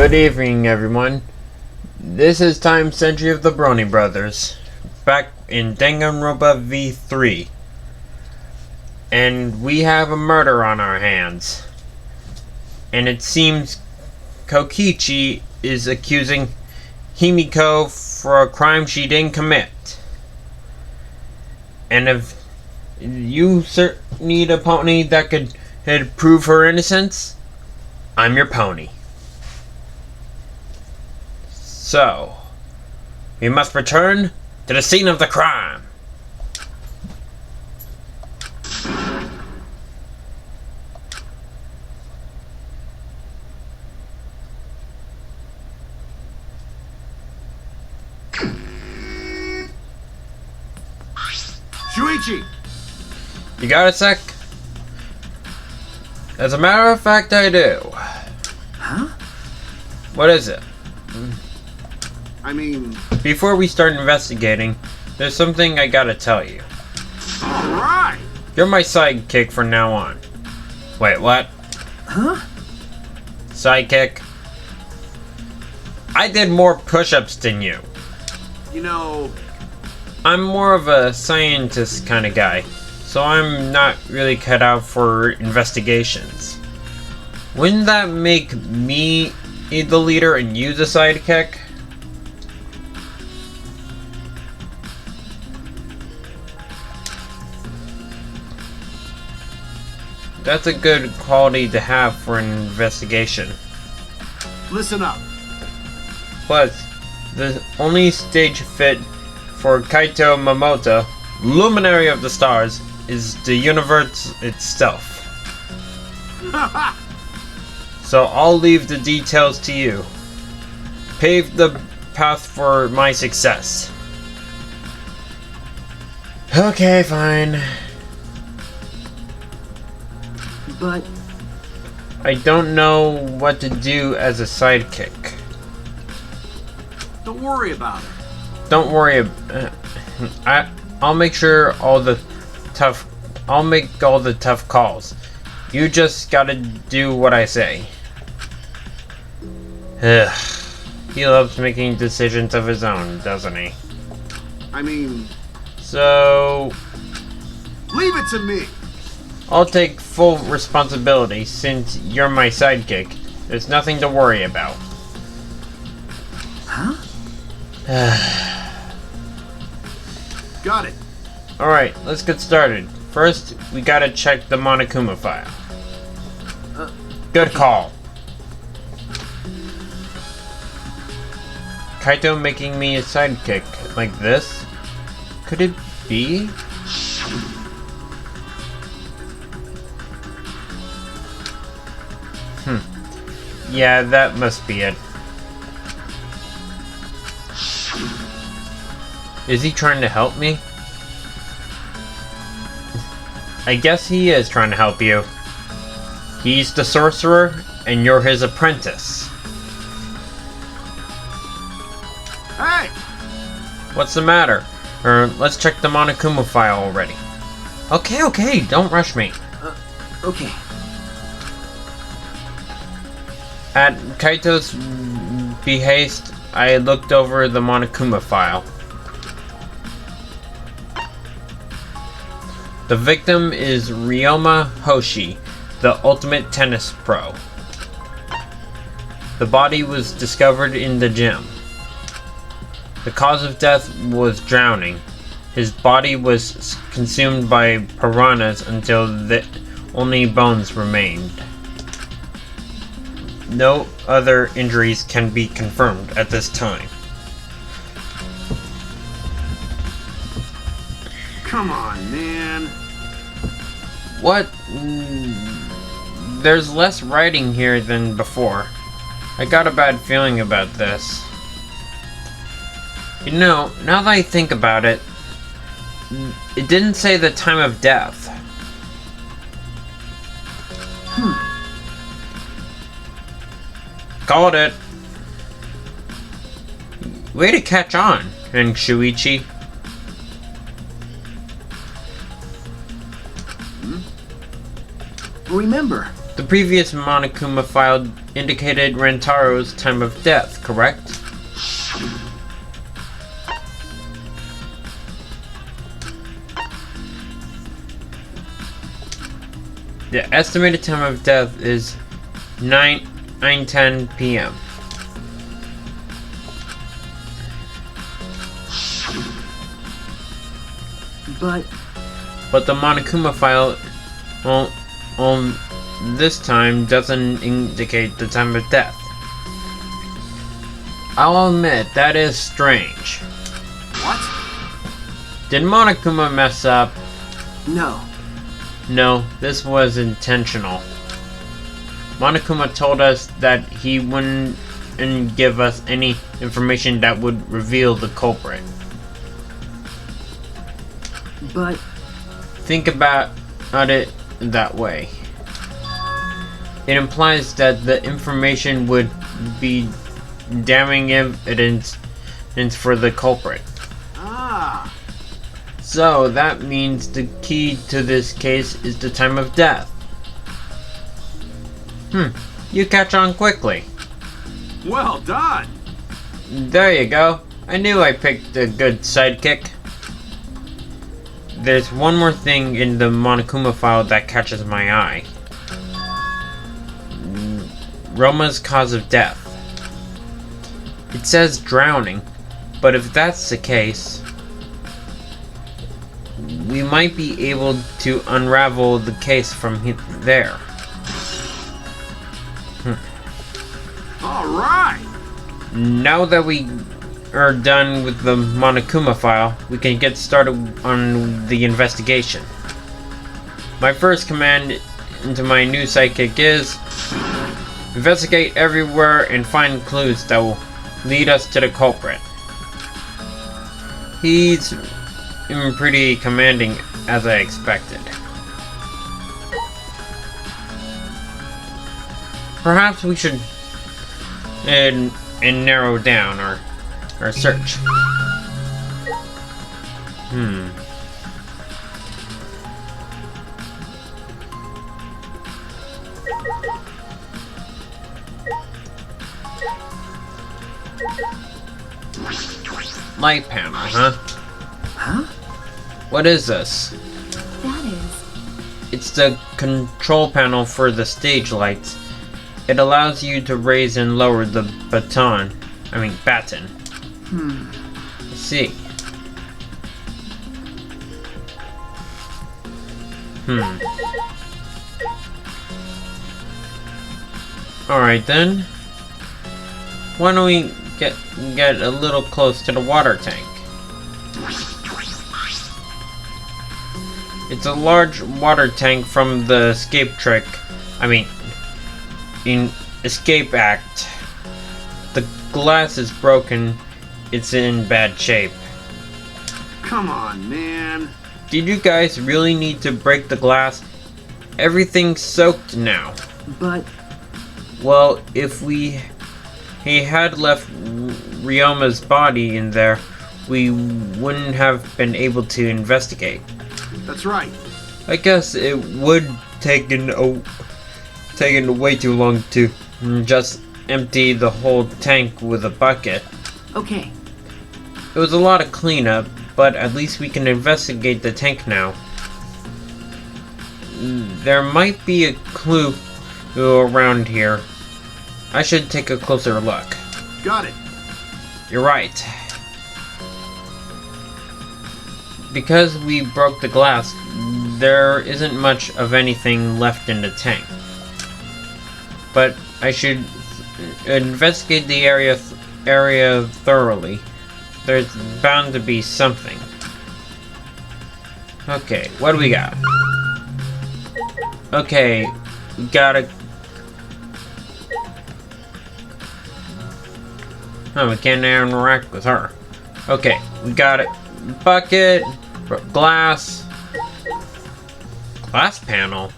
Good evening, everyone. This is Time Century of the Bronie Brothers, back in Danganronpa V3. And we have a murder on our hands. And it seems Kokichi is accusing Himiko for a crime she didn't commit. And if you need a pony that could prove her innocence, I'm your pony. So, we must return to the scene of the crime. Shuichi! You got a sec? As a matter of fact, I do. Huh? What is it? I mean... Before we start investigating, there's something I gotta tell you. Alright! You're my sidekick from now on. Wait, what? Huh? Sidekick? I did more push-ups than you. You know... I'm more of a scientist kind of guy, so I'm not really cut out for investigations. Wouldn't that make me the leader and you the sidekick? That's a good quality to have for an investigation. Listen up. Plus, the only stage fit for Kaito Momota, Luminary of the Stars, is the universe itself. So I'll leave the details to you. Pave the path for my success. Okay, fine. But... I don't know what to do as a sidekick. Don't worry about it. Don't worry. I'll make sure all the tough. I'll make all the tough calls. You just gotta do what I say. He loves making decisions of his own, doesn't he? I mean... So... Leave it to me! I'll take full responsibility since you're my sidekick. There's nothing to worry about. Huh? Got it. Alright, let's get started. First, we gotta check the Monokuma file. Good call. Kaito making me a sidekick like this? Could it be? Yeah, that must be it. Is he trying to help me? I guess he is trying to help you. He's the sorcerer, and you're his apprentice. Hey! What's the matter? Let's check the Monokuma file already. Okay, don't rush me. Okay. At Kaito's behest, I looked over the Monokuma file. The victim is Ryoma Hoshi, the ultimate tennis pro. The body was discovered in the gym. The cause of death was drowning. His body was consumed by piranhas until only bones remained. No other injuries can be confirmed at this time. Come on, man. What? There's less writing here than before. I got a bad feeling about this. You know, now that I think about it, it didn't say the time of death. Called it. Way to catch on, and Shuichi. Remember, The previous Monokuma file indicated Rantaro's time of death, correct? The estimated time of death is 9:10 p.m. But the Monokuma file this time doesn't indicate the time of death. I'll admit, that is strange. What? Did Monokuma mess up? No. No, this was intentional. Monokuma told us that he wouldn't give us any information that would reveal the culprit. But... Think about it that way. It implies that the information would be damning evidence for the culprit. Ah. So that means the key to this case is the time of death. You catch on quickly. Well done. There you go. I knew I picked a good sidekick. There's one more thing in the Monokuma file that catches my eye. Roma's cause of death. It says drowning, but if that's the case, we might be able to unravel the case from there. All right. Now that we are done with the Monokuma file, we can get started on the investigation. My first command to my new sidekick is investigate everywhere and find clues that will lead us to the culprit. He's pretty commanding, as I expected. Perhaps we should and narrow down our search. Light panel, huh? Huh? What is this? That is. It's the control panel for the stage lights. It allows you to raise and lower the baton. I see. Alright then. Why don't we get a little close to the water tank? It's a large water tank from the Escape Act. The glass is broken. It's in bad shape. Come on, man. Did you guys really need to break the glass? Everything's soaked now. But... Well, if he had left Ryoma's body in there, we wouldn't have been able to investigate. That's right. I guess it would taken way too long to just empty the whole tank with a bucket. Okay. It was a lot of cleanup, but at least we can investigate the tank now. There might be a clue around here. I should take a closer look. Got it. You're right. Because we broke the glass, there isn't much of anything left in the tank. But I should investigate the area thoroughly. There's bound to be something. Okay, what do we got? Okay, we gotta... Oh, we can't interact with her. Okay, we got it. Bucket, glass panel.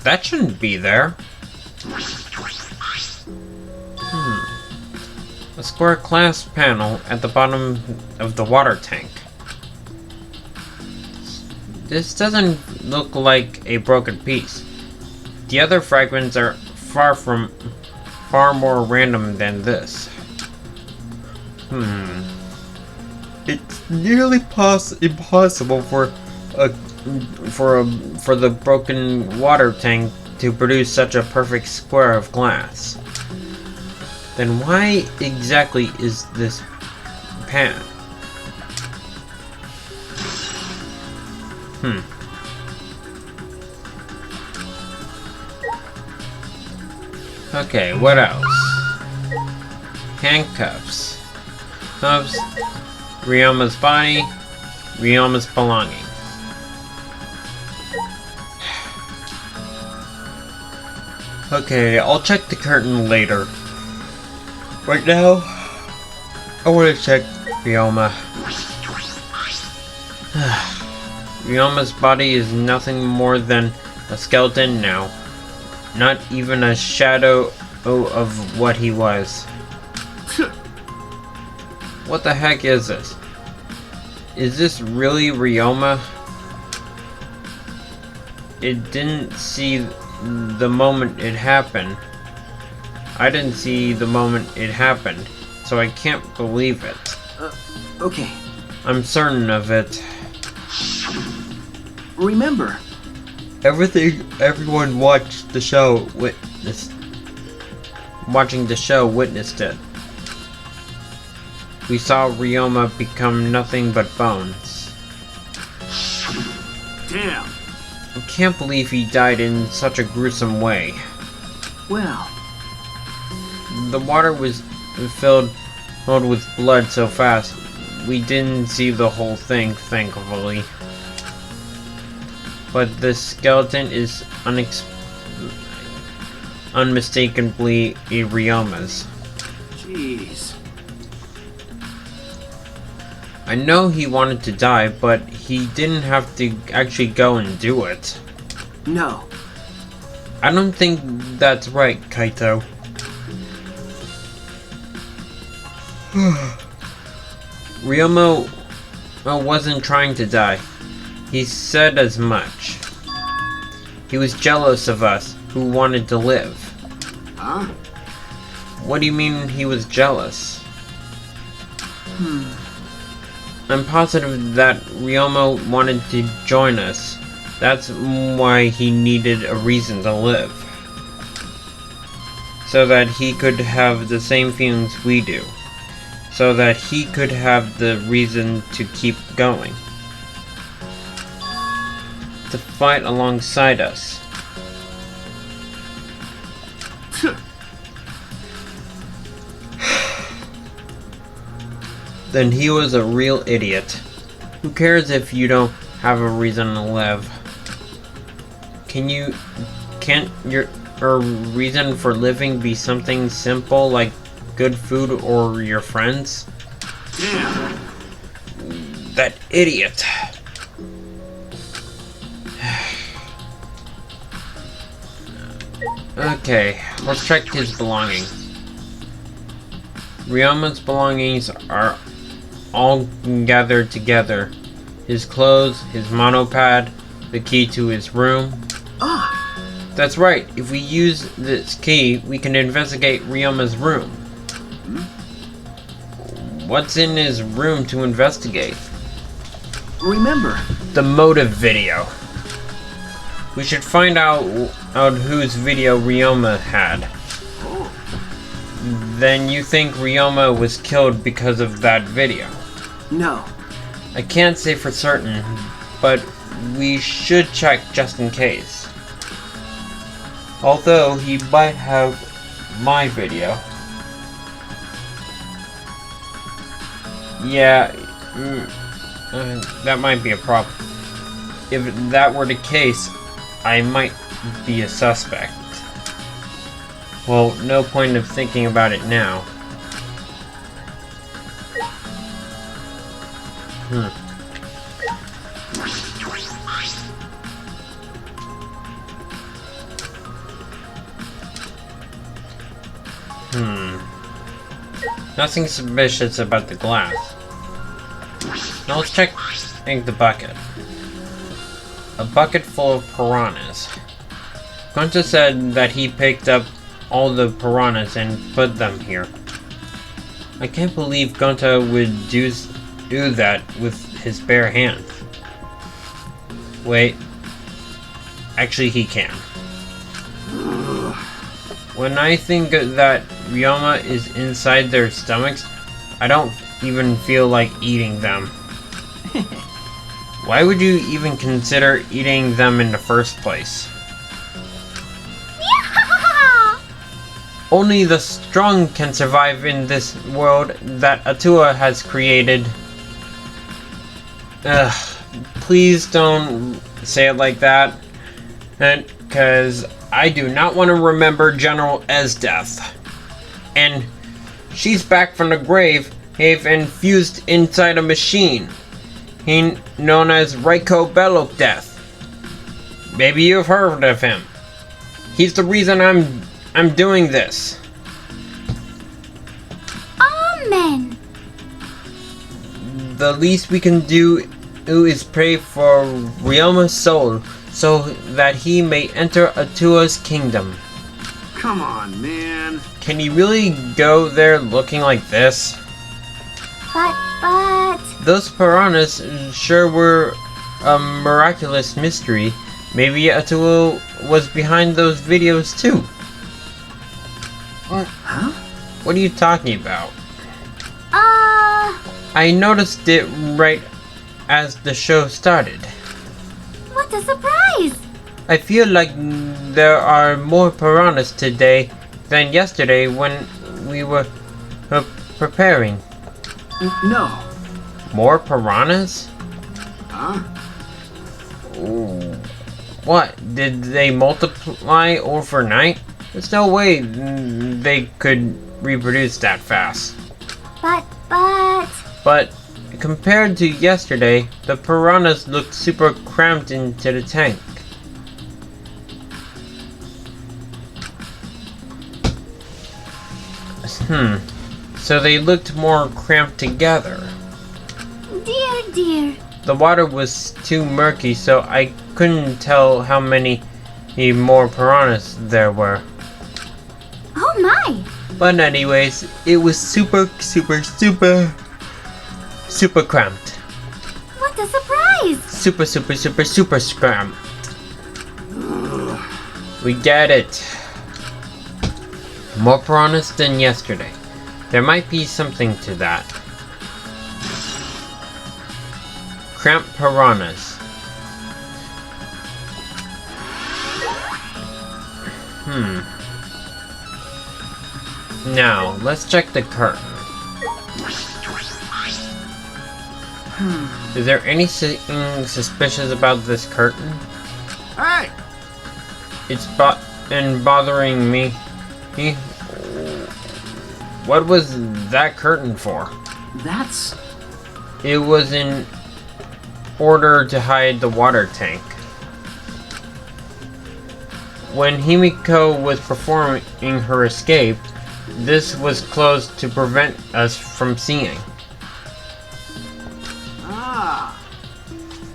That shouldn't be there. A square glass panel at the bottom of the water tank. This doesn't look like a broken piece. The other fragments are far more random than this. It's nearly impossible for the broken water tank to produce such a perfect square of glass. Then why exactly is this pan? Okay, what else? Handcuffs. Cuffs. Ryoma's body. Ryoma's belongings. Okay, I'll check the curtain later. Right now, I want to check Ryoma. Ryoma's body is nothing more than a skeleton now. Not even a shadow of what he was. What the heck is this? Is this really Ryoma? It didn't see the moment it happened. I didn't see the moment it happened, so I can't believe it. Okay. I'm certain of it. Remember. Everyone watched the show witnessed it. We saw Ryoma become nothing but bones. Damn. I can't believe he died in such a gruesome way. Well, The water was filled with blood so fast, we didn't see the whole thing, thankfully. But the skeleton is unmistakably a Ryoma's. Jeez. I know he wanted to die, but he didn't have to actually go and do it. no. I don't think that's right, Kaito. Ryoma wasn't trying to die. He said as much. He was jealous of us, who wanted to live. Huh? What do you mean he was jealous? I'm positive that Ryoma wanted to join us. That's why he needed a reason to live. So that he could have the same feelings we do. So that he could have the reason to keep going. To fight alongside us. Then he was a real idiot. Who cares if you don't have a reason to live? Can't your reason for living be something simple like good food or your friends? Damn. That idiot. Okay, let's check his belongings. Ryoma's belongings are all gathered together. His clothes, his monopad, the key to his room. Ah, That's right, if we use this key, we can investigate Ryoma's room. What's in his room to investigate? remember. The motive video. We should find out whose video Ryoma had. Then you think Ryoma was killed because of that video? No. I can't say for certain, but we should check just in case. Although he might have my video. Yeah, that might be a problem. If that were the case, I might be a suspect. Well, no point of thinking about it now. Nothing suspicious about the glass. Now let's check the bucket. A bucket full of piranhas. Gonta said that he picked up all the piranhas and put them here. I can't believe Gonta would do that with his bare hands. Wait. Actually, he can. When I think that Ryoma is inside their stomachs, I don't even feel like eating them. Why would you even consider eating them in the first place? Only the strong can survive in this world that Atua has created. Please don't say it like that. Because I do not want to remember General E's death. And she's back from the grave and fused inside a machine. Known as Reiko Bello Death. Maybe you've heard of him. He's the reason I'm doing this. Amen. The least we can do is pray for Ryoma's soul so that he may enter Atua's kingdom. Come on, man. Can he really go there looking like this? But... Those piranhas sure were a miraculous mystery. Maybe Atua was behind those videos too. Huh? What are you talking about? I noticed it right as the show started. What a surprise! I feel like there are more piranhas today than yesterday when we were preparing. No. More piranhas? Huh? Ooh. What? Did they multiply overnight? There's no way they could reproduce that fast. But compared to yesterday, the piranhas looked super cramped into the tank. So they looked more cramped together. Dear. The water was too murky, so I couldn't tell how many more piranhas there were. Oh my! But anyways, it was super cramped. What a surprise! Super cramped. We get it. More piranhas than yesterday. There might be something to that. Cramped piranhas. Now, let's check the curtain. Is there anything suspicious about this curtain? Hey! It's been bothering me. What was that curtain for? That's... It was in order to hide the water tank. When Himiko was performing her escape, this was closed to prevent us from seeing.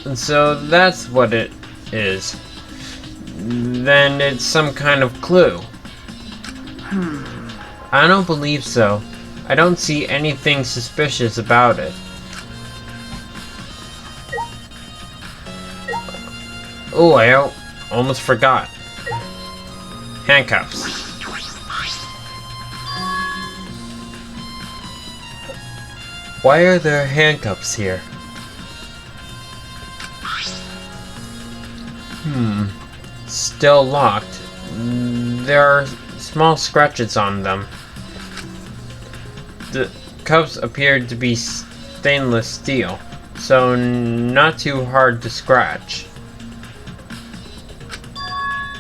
And so that's what it is. Then it's some kind of clue. I don't believe so. I don't see anything suspicious about it. Oh, I almost forgot. Handcuffs. Why are there handcuffs here? Still locked. There are small scratches on them. The cuffs appear to be stainless steel, so not too hard to scratch.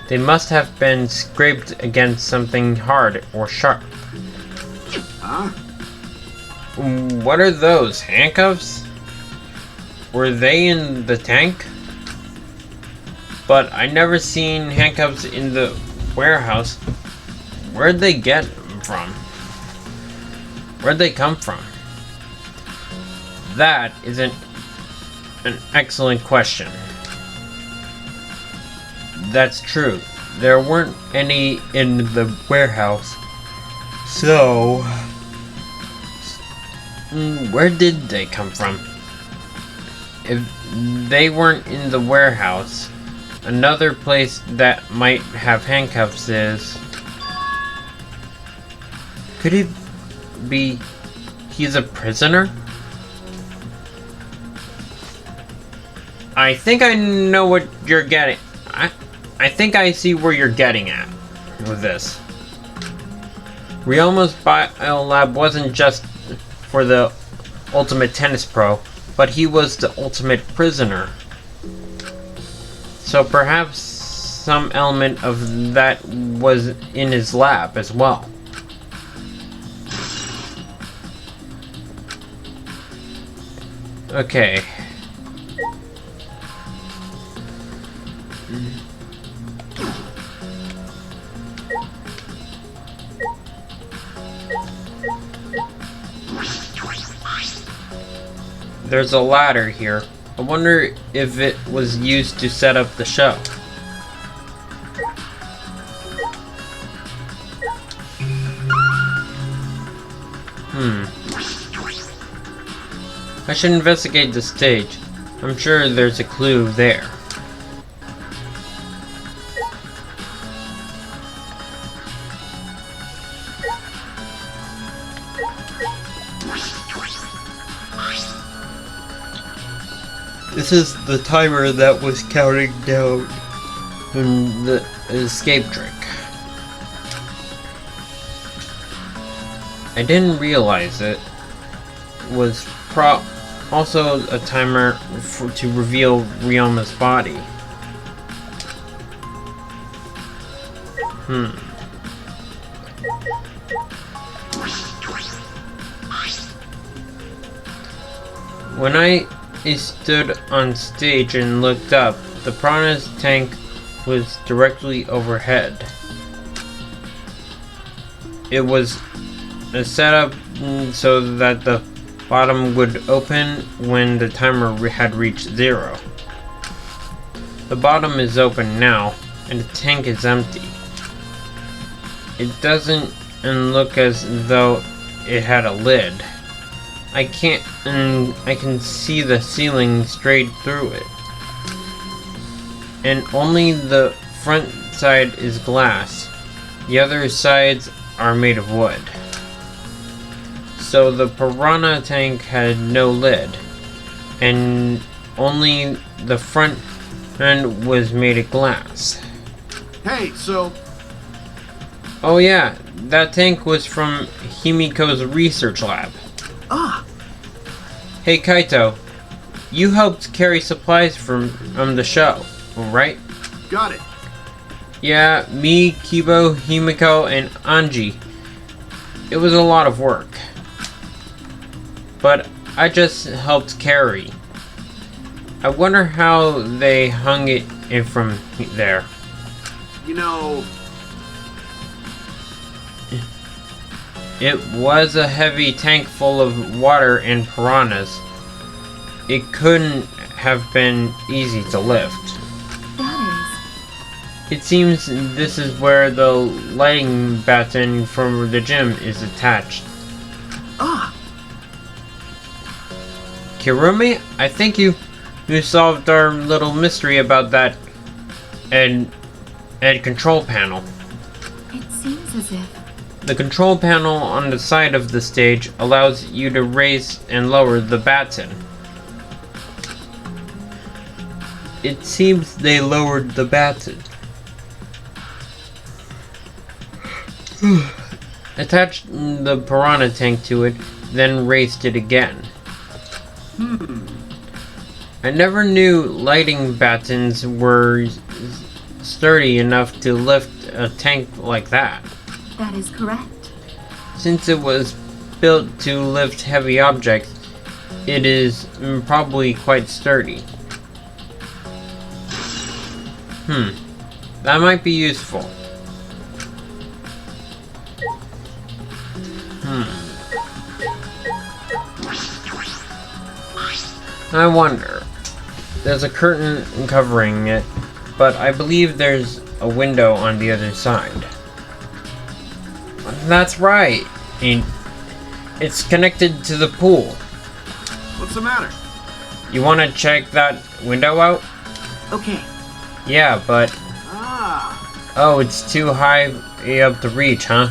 They must have been scraped against something hard or sharp. Huh? What are those? Handcuffs? Were they in the tank? But I never seen handcuffs in the warehouse. Where'd they get them from? Where'd they come from? That is an excellent question. That's true. there weren't any in the warehouse. So, where did they come from? If they weren't in the warehouse, another place that might have handcuffs is... Could it be he's a prisoner? I think I know what you're getting. I think I see where you're getting at with this. Ryoma's biolab wasn't just for the ultimate tennis pro, but he was the ultimate prisoner. So perhaps some element of that was in his lab as well. Okay. There's a ladder here. I wonder if it was used to set up the show. I should investigate the stage. I'm sure there's a clue there. This is the timer that was counting down the escape trick. I didn't realize it was also a timer to reveal Ryoma's body. When I stood on stage and looked up, the Piranha's tank was directly overhead. It was set up so that the bottom would open when the timer had reached 0. The bottom is open now, and the tank is empty. It doesn't look as though it had a lid. I can see the ceiling straight through it. And only the front side is glass. The other sides are made of wood. So the Piranha tank had no lid, and only the front end was made of glass. Hey, so... Oh yeah, that tank was from Himiko's research lab. Ah! Hey Kaito, you helped carry supplies from the show, right? Got it. Yeah, me, Kibo, Himiko, and Anji. It was a lot of work. But I just helped carry. I wonder how they hung it in from there. You know... It was a heavy tank full of water and piranhas. It couldn't have been easy to lift. That It seems this is where the lighting baton from the gym is attached. Ah! Kirumi, I think you solved our little mystery about that and control panel. is. It seems as if... The control panel on the side of the stage allows you to raise and lower the baton. It seems they lowered the baton. Attached the piranha tank to it, then raised it again. I never knew lighting batons were sturdy enough to lift a tank like that. That is correct. Since it was built to lift heavy objects, it is probably quite sturdy. That might be useful. I wonder. There's a curtain covering it, but I believe there's a window on the other side. That's right. It's connected to the pool. What's the matter? You want to check that window out? Okay. Yeah, but... Ah, Oh, it's too high up to reach, huh?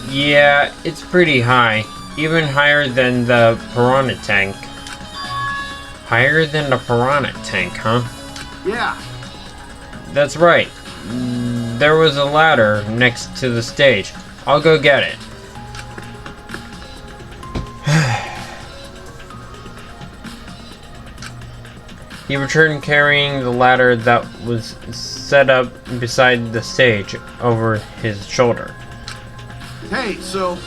Yeah, it's pretty high. Even higher than the piranha tank. Higher than the piranha tank, huh? yeah. That's right. There was a ladder next to the stage. I'll go get it. He returned carrying the ladder that was set up beside the stage over his shoulder. Hey, so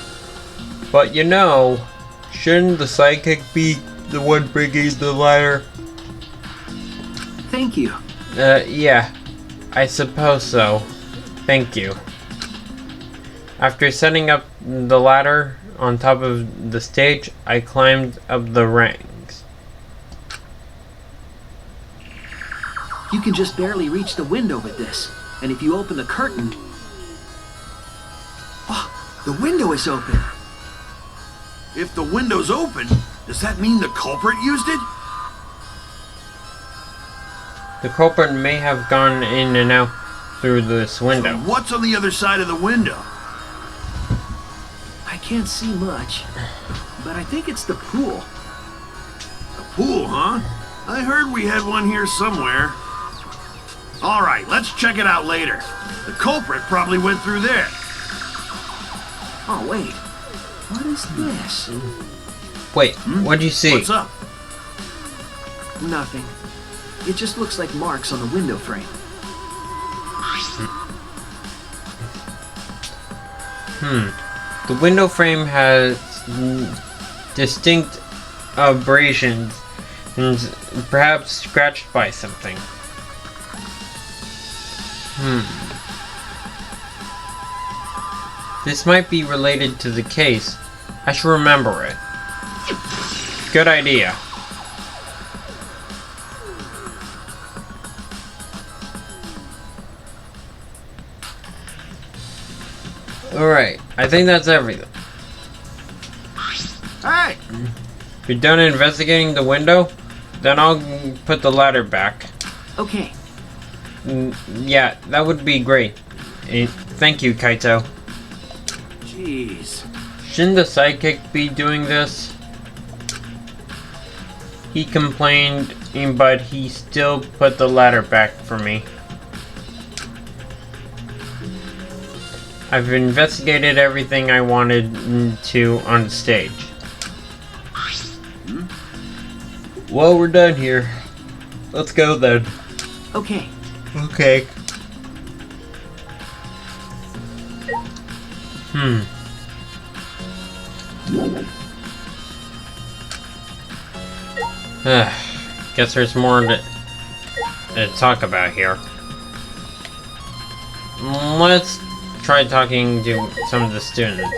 But you know, shouldn't the sidekick be the one bringing the ladder? Thank you. Yeah, I suppose so. Thank you. After setting up the ladder on top of the stage, I climbed up the ranks. You can just barely reach the window with this. And if you open the curtain... Oh, the window is open. if the window's open, does that mean the culprit used it? The culprit may have gone in and out through this window. What's on the other side of the window? I can't see much. But I think it's the pool. A pool, huh? I heard we had one here somewhere. All right, let's check it out later. The culprit probably went through there. Oh, wait. What is this? Wait, what'd you see? What's up? Nothing. It just looks like marks on the window frame. The window frame has distinct abrasions and perhaps scratched by something. This might be related to the case. I should remember it. Good idea. Alright, I think that's everything. Hey! If you're done investigating the window, then I'll put the ladder back. Okay. Yeah, that would be great. Thank you, Kaito. Jeez. Shouldn't the sidekick be doing this? He complained, but he still put the ladder back for me. I've investigated everything I wanted to on the stage. Well, we're done here. Let's go then. Okay. Okay. Guess there's more to talk about here. Let's try talking to some of the students.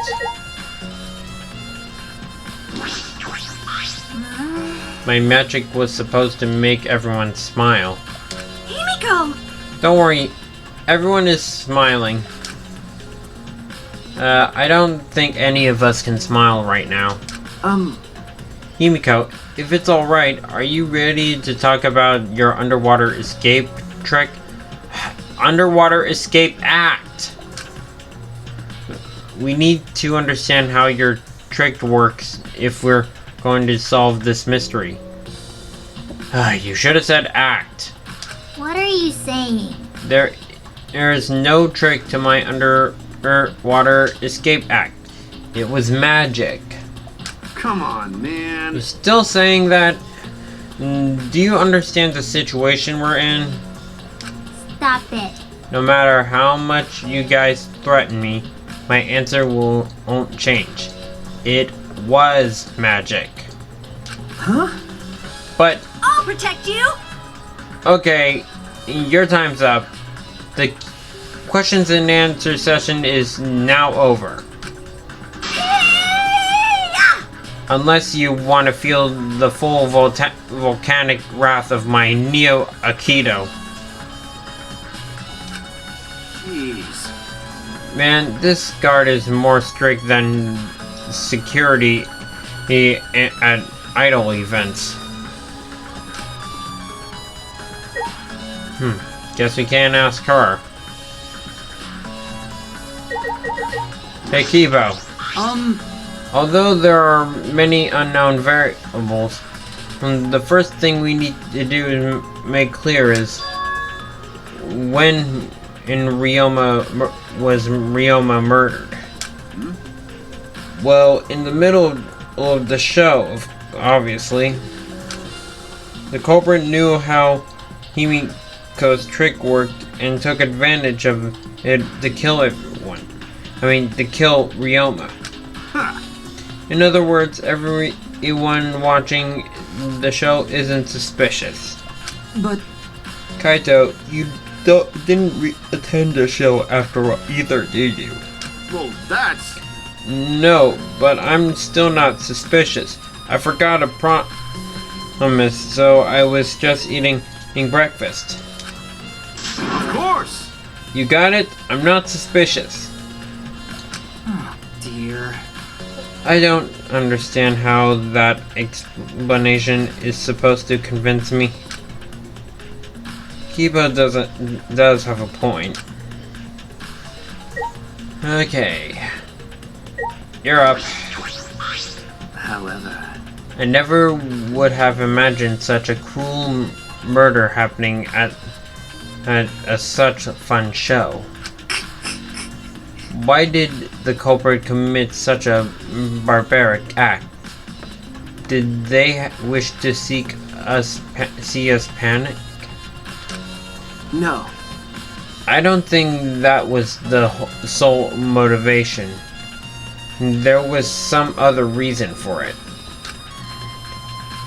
My magic was supposed to make everyone smile. Himiko! Don't worry, everyone is smiling. I don't think any of us can smile right now. Himiko, if it's alright, are you ready to talk about your underwater escape trick? Underwater escape act! We need to understand how your trick works if we're going to solve this mystery. You should have said act. What are you saying? There is no trick to my underwater escape act. It was magic. Come on, man. You're still saying that? Do you understand the situation we're in? Stop it. No matter how much you guys threaten me, my answer won't change. It was magic. Huh? But, I'll protect you! okay, your time's up. The questions and answer session is now over. Unless you want to feel the full volcanic wrath of my Neo Aikido. Man, this guard is more strict than security at idol events. Guess we can't ask her. Hey, Kibo. Although there are many unknown variables, the first thing we need to do is make clear is when was Ryoma murdered? Well, in the middle of the show, obviously. The culprit knew how Himiko's trick worked and took advantage of it to kill everyone. To kill Ryoma. Huh. In other words, everyone watching the show isn't suspicious. But Kaito, you didn't attend the show after all either, did you? Well, that's... No, but I'm still not suspicious. I forgot a promise, so I was just eating breakfast. Of course! You got it? I'm not suspicious. oh dear. I don't understand how that explanation is supposed to convince me. Kiba does have a point. Okay. You're up. However, I never would have imagined such a cruel murder happening at such a fun show. Why did the culprit commit such a barbaric act? Did they wish to see us panic? no. I don't think that was the sole motivation. There was some other reason for it.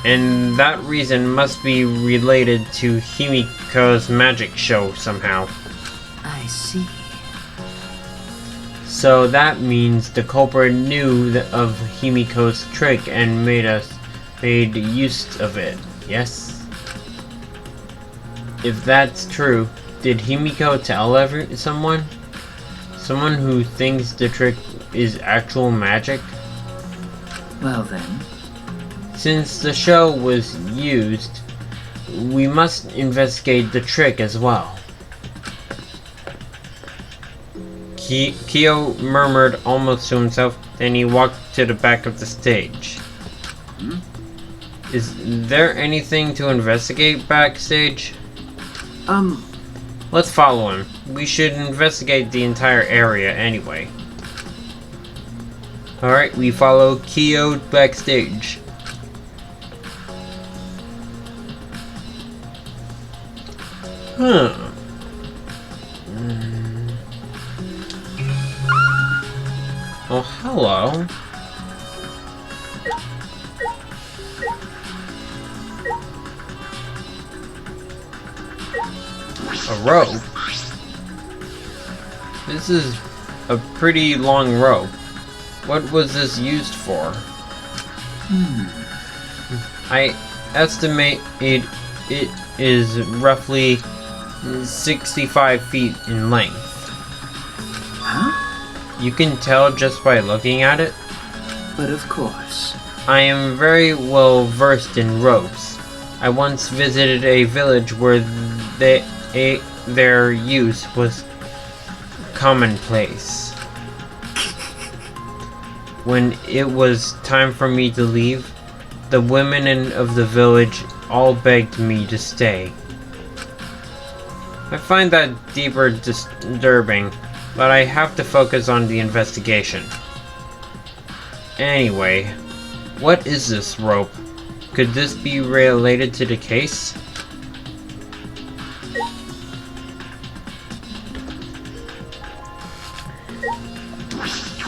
And that reason must be related to Himiko's magic show somehow. I see. So that means the culprit knew of Himiko's trick and made use of it, yes? If that's true, did Himiko tell someone? Someone who thinks the trick is actual magic? Well then. Since the show was used, we must investigate the trick as well. Kyo murmured almost to himself, then he walked to the back of the stage. Is there anything to investigate backstage? Let's follow him. We should investigate the entire area anyway. Alright, we follow Kyo backstage. Oh, hello. A rope? This is a pretty long rope. What was this used for? I estimate it is roughly 65 feet in length. Huh? You can tell just by looking at it. But of course. I am very well versed in ropes. I once visited a village where their use was commonplace. When it was time for me to leave, the women of the village all begged me to stay. I find that deeper disturbing, but I have to focus on the investigation. Anyway, what is this rope? Could this be related to the case?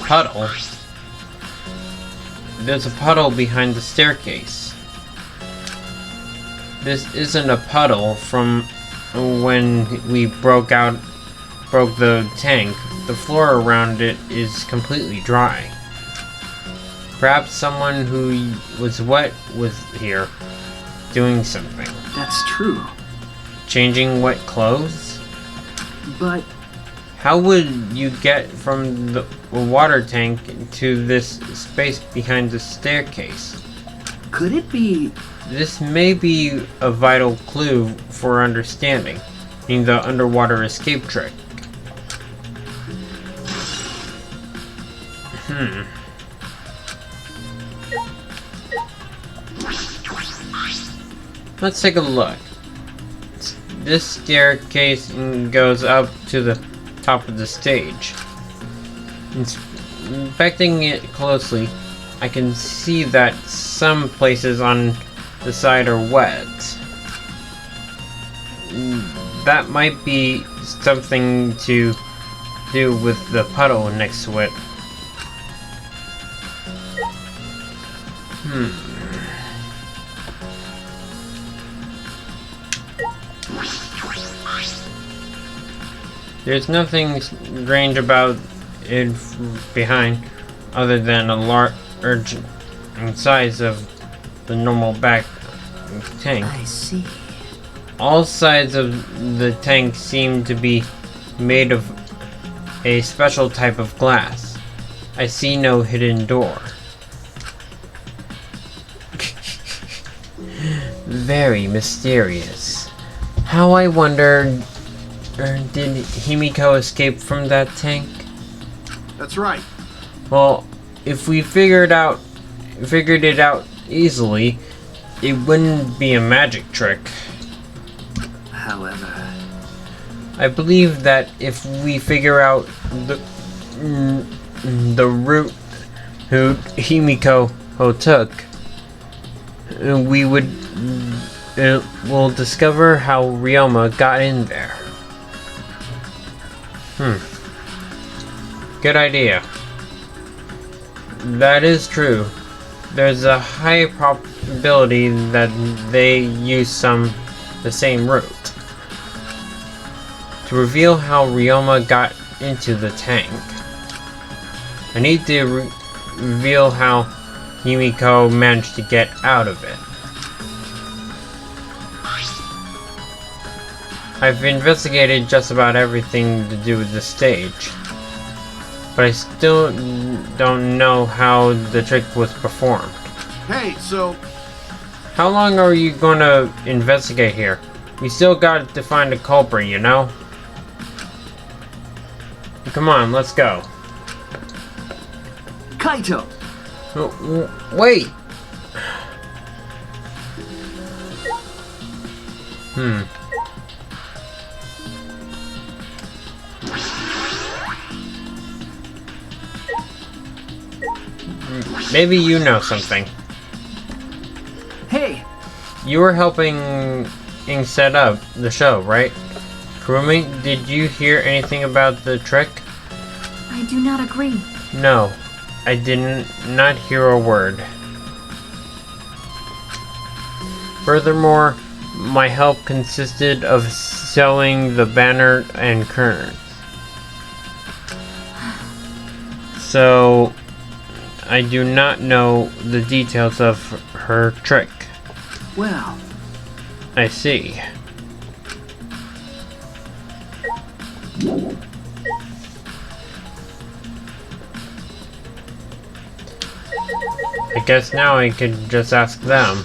Puddle? There's a puddle behind the staircase. This isn't a puddle from when we broke the tank. The floor around it is completely dry. Perhaps someone who was wet was here, doing something. That's true. Changing wet clothes? But How would you get from the water tank to this space behind the staircase? Could it be... This may be a vital clue for understanding the underwater escape trick. Let's take a look. This staircase goes up to the top of the stage. Inspecting it closely, I can see that some places on the side are wet. That might be something to do with the puddle next to it. There's nothing strange about it behind, other than a large size of the normal back tank. I see. All sides of the tank seem to be made of a special type of glass. I see no hidden door. Very mysterious. How, I wonder, did Himiko escape from that tank? That's right. Well, if we figured it out easily, it wouldn't be a magic trick. However... I believe that if we figure out the route who Himiko took, we will discover how Ryoma got in there. Good idea. That is true. There's a high probability that they use the same route. To reveal how Ryoma got into the tank, I need to reveal how Himiko managed to get out of it. I've investigated just about everything to do with the stage, but I still don't know how the trick was performed. Hey, so... How long are you gonna investigate here? We still got to find a culprit, you know? Come on, let's go. Kaito! Wait! Maybe you know something. Hey! You were helping set up the show, right? Kurumi, did you hear anything about the trick? I do not agree. No, I did not hear a word. Furthermore, my help consisted of sewing the banner and curtains. So, I do not know the details of her trick. Well... I see. I guess now I could just ask them.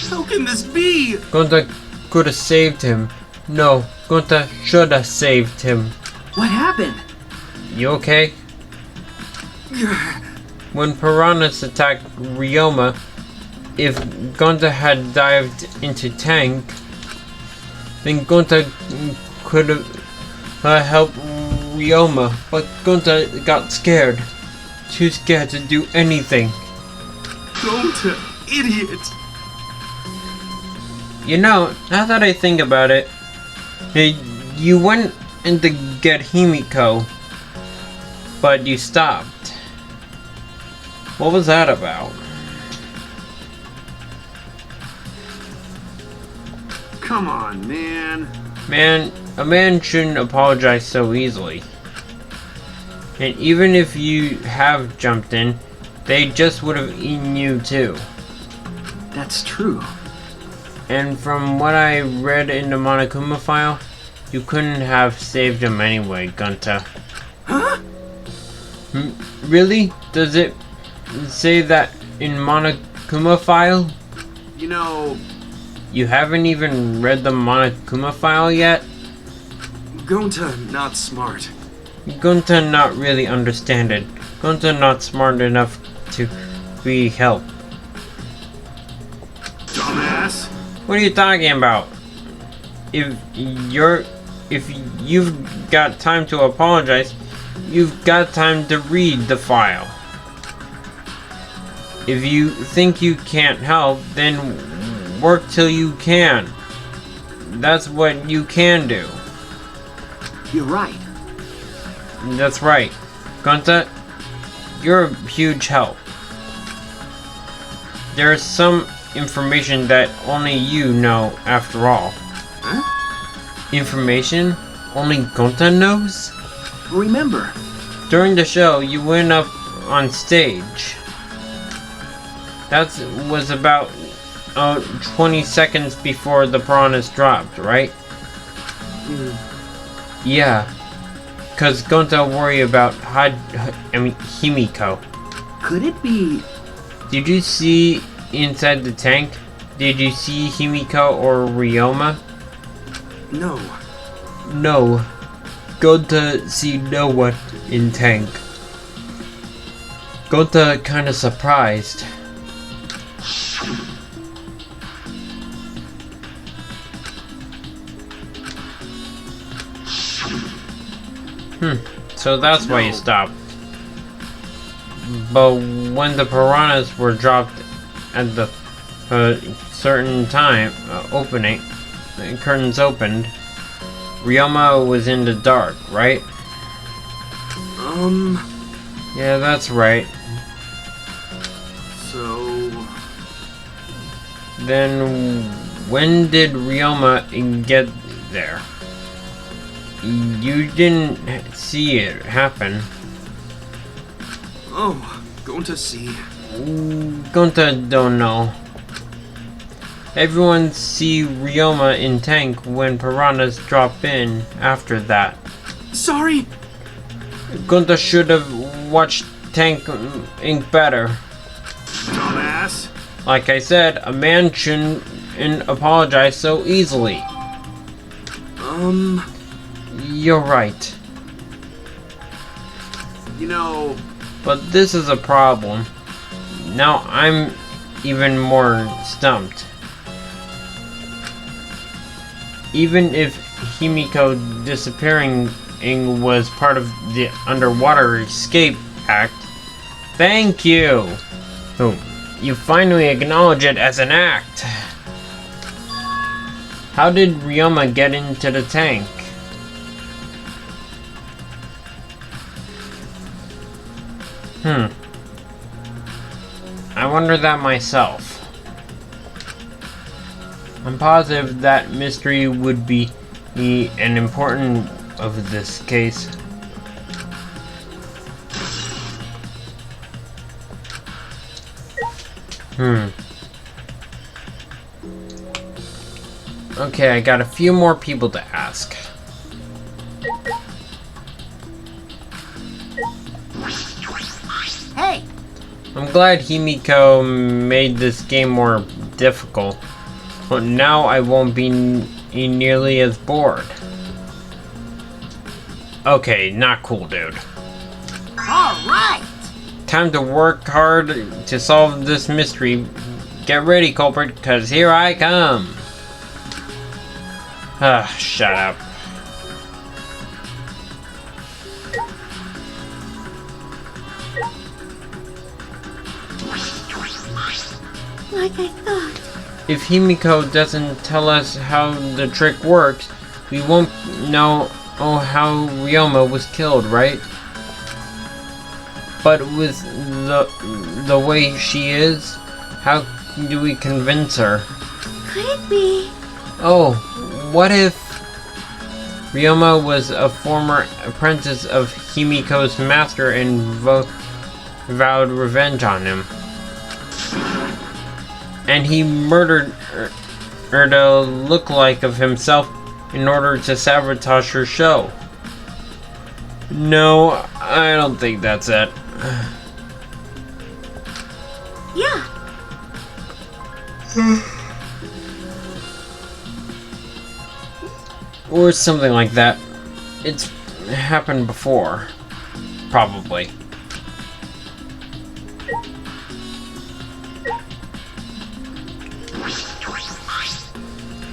How can this be? Gonta could have saved him. No, Gonta should have saved him. What happened? You okay? When piranhas attacked Ryoma, if Gonta had dived into tank, then Gonta could have helped Ryoma, but Gonta got scared. Too scared to do anything. Gonta, idiot! You know, now that I think about it, you went in to get Himiko, but you stopped. What was that about? Come on, man. Man, a man shouldn't apologize so easily. And even if you have jumped in, they just would have eaten you too. That's true. And from what I read in the Monokuma file, You couldn't have saved him anyway, Gunta. Huh? Really? Does it say that in Monokuma file? You know, You haven't even read the Monokuma file yet? Gonta not smart. Gunta not really understand it. Gunta not smart enough to be help. Dumbass. What are you talking about? If you've got time to apologize, you've got time to read the file. If you think you can't help, then work till you can. That's what you can do. You're right. That's right. Gunta, you're a huge help. There's some information that only you know after all. Huh? Information only Gunta knows? Remember, During the show, you went up on stage. That was about 20 seconds before the piranhas dropped, right? Yeah. Cause Gunta worry about Himiko. could it be... Did you see inside the tank? Did you see Himiko or Ryoma? No. No. Gunta see no one in tank. Gunta kinda surprised. So that's why you stopped. But when the piranhas were dropped at the certain time, curtains opened, Ryoma was in the dark, right? Yeah, that's right. So... Then when did Ryoma get there? You didn't see it happen. Oh, going to see. Gunta don't know. Everyone see Ryoma in tank when piranhas drop in after that. Sorry! Gunta should have watched Tank Inc. better. Dumbass. Like I said, a man shouldn't apologize so easily. You're right. You know... But this is a problem. Now I'm even more stumped. Even if Himiko disappearing was part of the Underwater Escape Act, thank you! Oh, you finally acknowledge it as an act. How did Ryoma get into the tank? I wonder that myself. I'm positive that mystery would be an important of this case. Okay, I got a few more people to ask. Hey, I'm glad Himiko made this game more difficult, but now I won't be nearly as bored. Okay, not cool, dude. alright. Time to work hard to solve this mystery. Get ready, culprit, cause here I come. Shut up. Like I thought. If Himiko doesn't tell us how the trick works, we won't know how Ryoma was killed, right? But with the way she is, how do we convince her? Could it be? Oh, what if Ryoma was a former apprentice of Himiko's master and vowed revenge on him? And he murdered a lookalike of himself in order to sabotage her show. No, I don't think that's it. Yeah. Or something like that. It's happened before. Probably.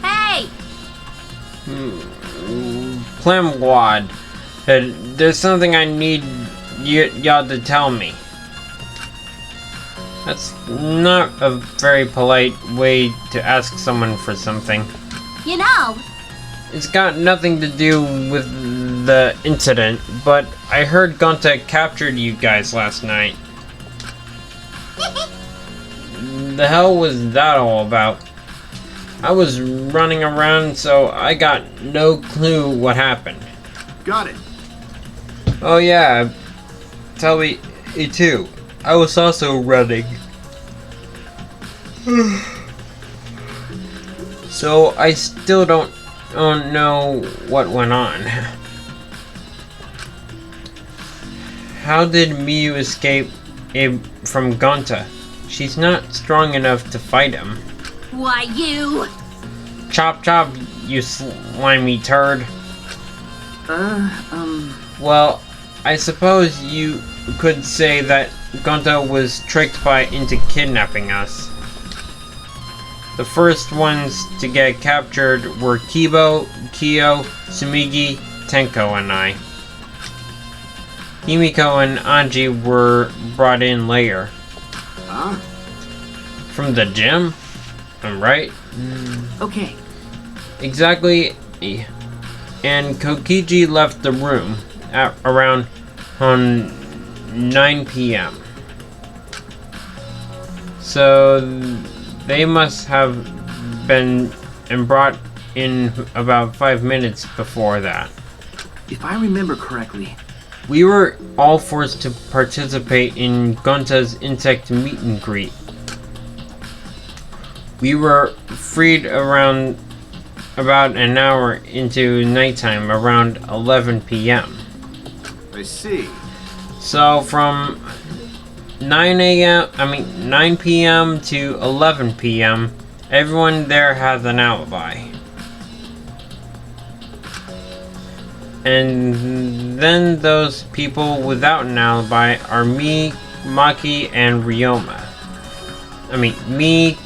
Hey! Plamwad, there's something I need y'all to tell me. That's not a very polite way to ask someone for something. You know, It's got nothing to do with the incident, but I heard Gonta captured you guys last night. The hell was that all about? I was running around, so I got no clue what happened. Got it. Oh yeah, tell me too. I was also running. So I still don't know what went on. How did Miyu escape from Gonta? She's not strong enough to fight him. why you? Chop chop, you slimy turd. Well, I suppose you could say that Gonta was tricked into kidnapping us. The first ones to get captured were Kibo, Kyo, Sumigi, Tenko, and I. Himiko and Anji were brought in later. Huh? From the gym? I'm right? Okay. Exactly. And Kokiji left the room at around 9 p.m. So they must have been brought in about 5 minutes before that. If I remember correctly, We were all forced to participate in Gonta's insect meet and greet. We were freed around about an hour into nighttime, around 11 p.m. I see. So from 9 p.m. to 11 p.m., everyone there has an alibi. And then those people without an alibi are me, Maki, and Ryoma. Me,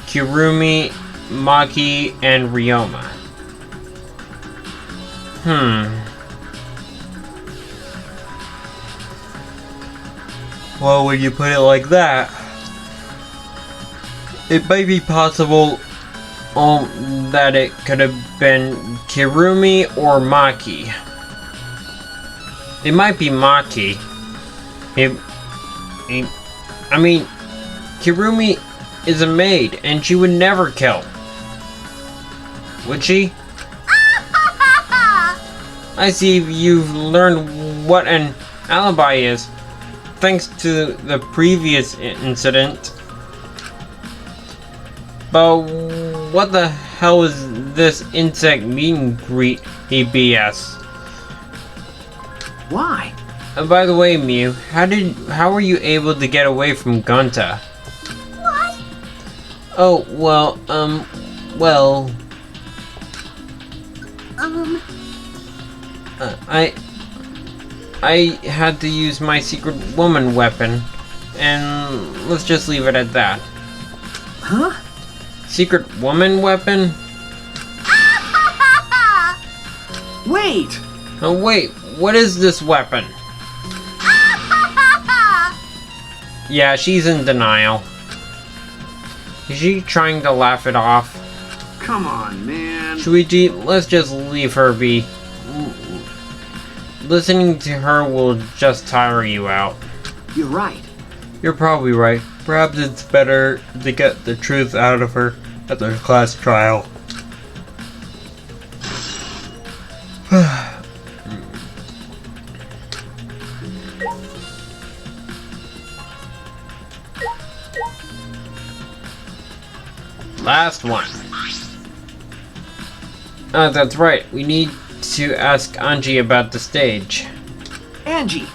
Kirumi, Maki, and Ryoma. Well, when you put it like that, it might be possible that it could have been Kirumi or Maki. It might be Maki. Kirumi is a maid, and she would never kill. Would she? I see you've learned what an alibi is, thanks to the previous incident. But what the hell is this insect meet and greet BS? why? And by the way, Miyu, how were you able to get away from Gonta? What? Oh, well, I had to use my secret woman weapon, and let's just leave it at that. Huh? Secret woman weapon? Wait! Oh wait, what is this weapon? Yeah, she's in denial. Is she trying to laugh it off? Come on, man. Shuichi, let's just leave her be. Listening to her will just tire you out. You're right. You're probably right. Perhaps it's better to get the truth out of her at the class trial. Last one. That's right. We need to ask Anji about the stage. Angie!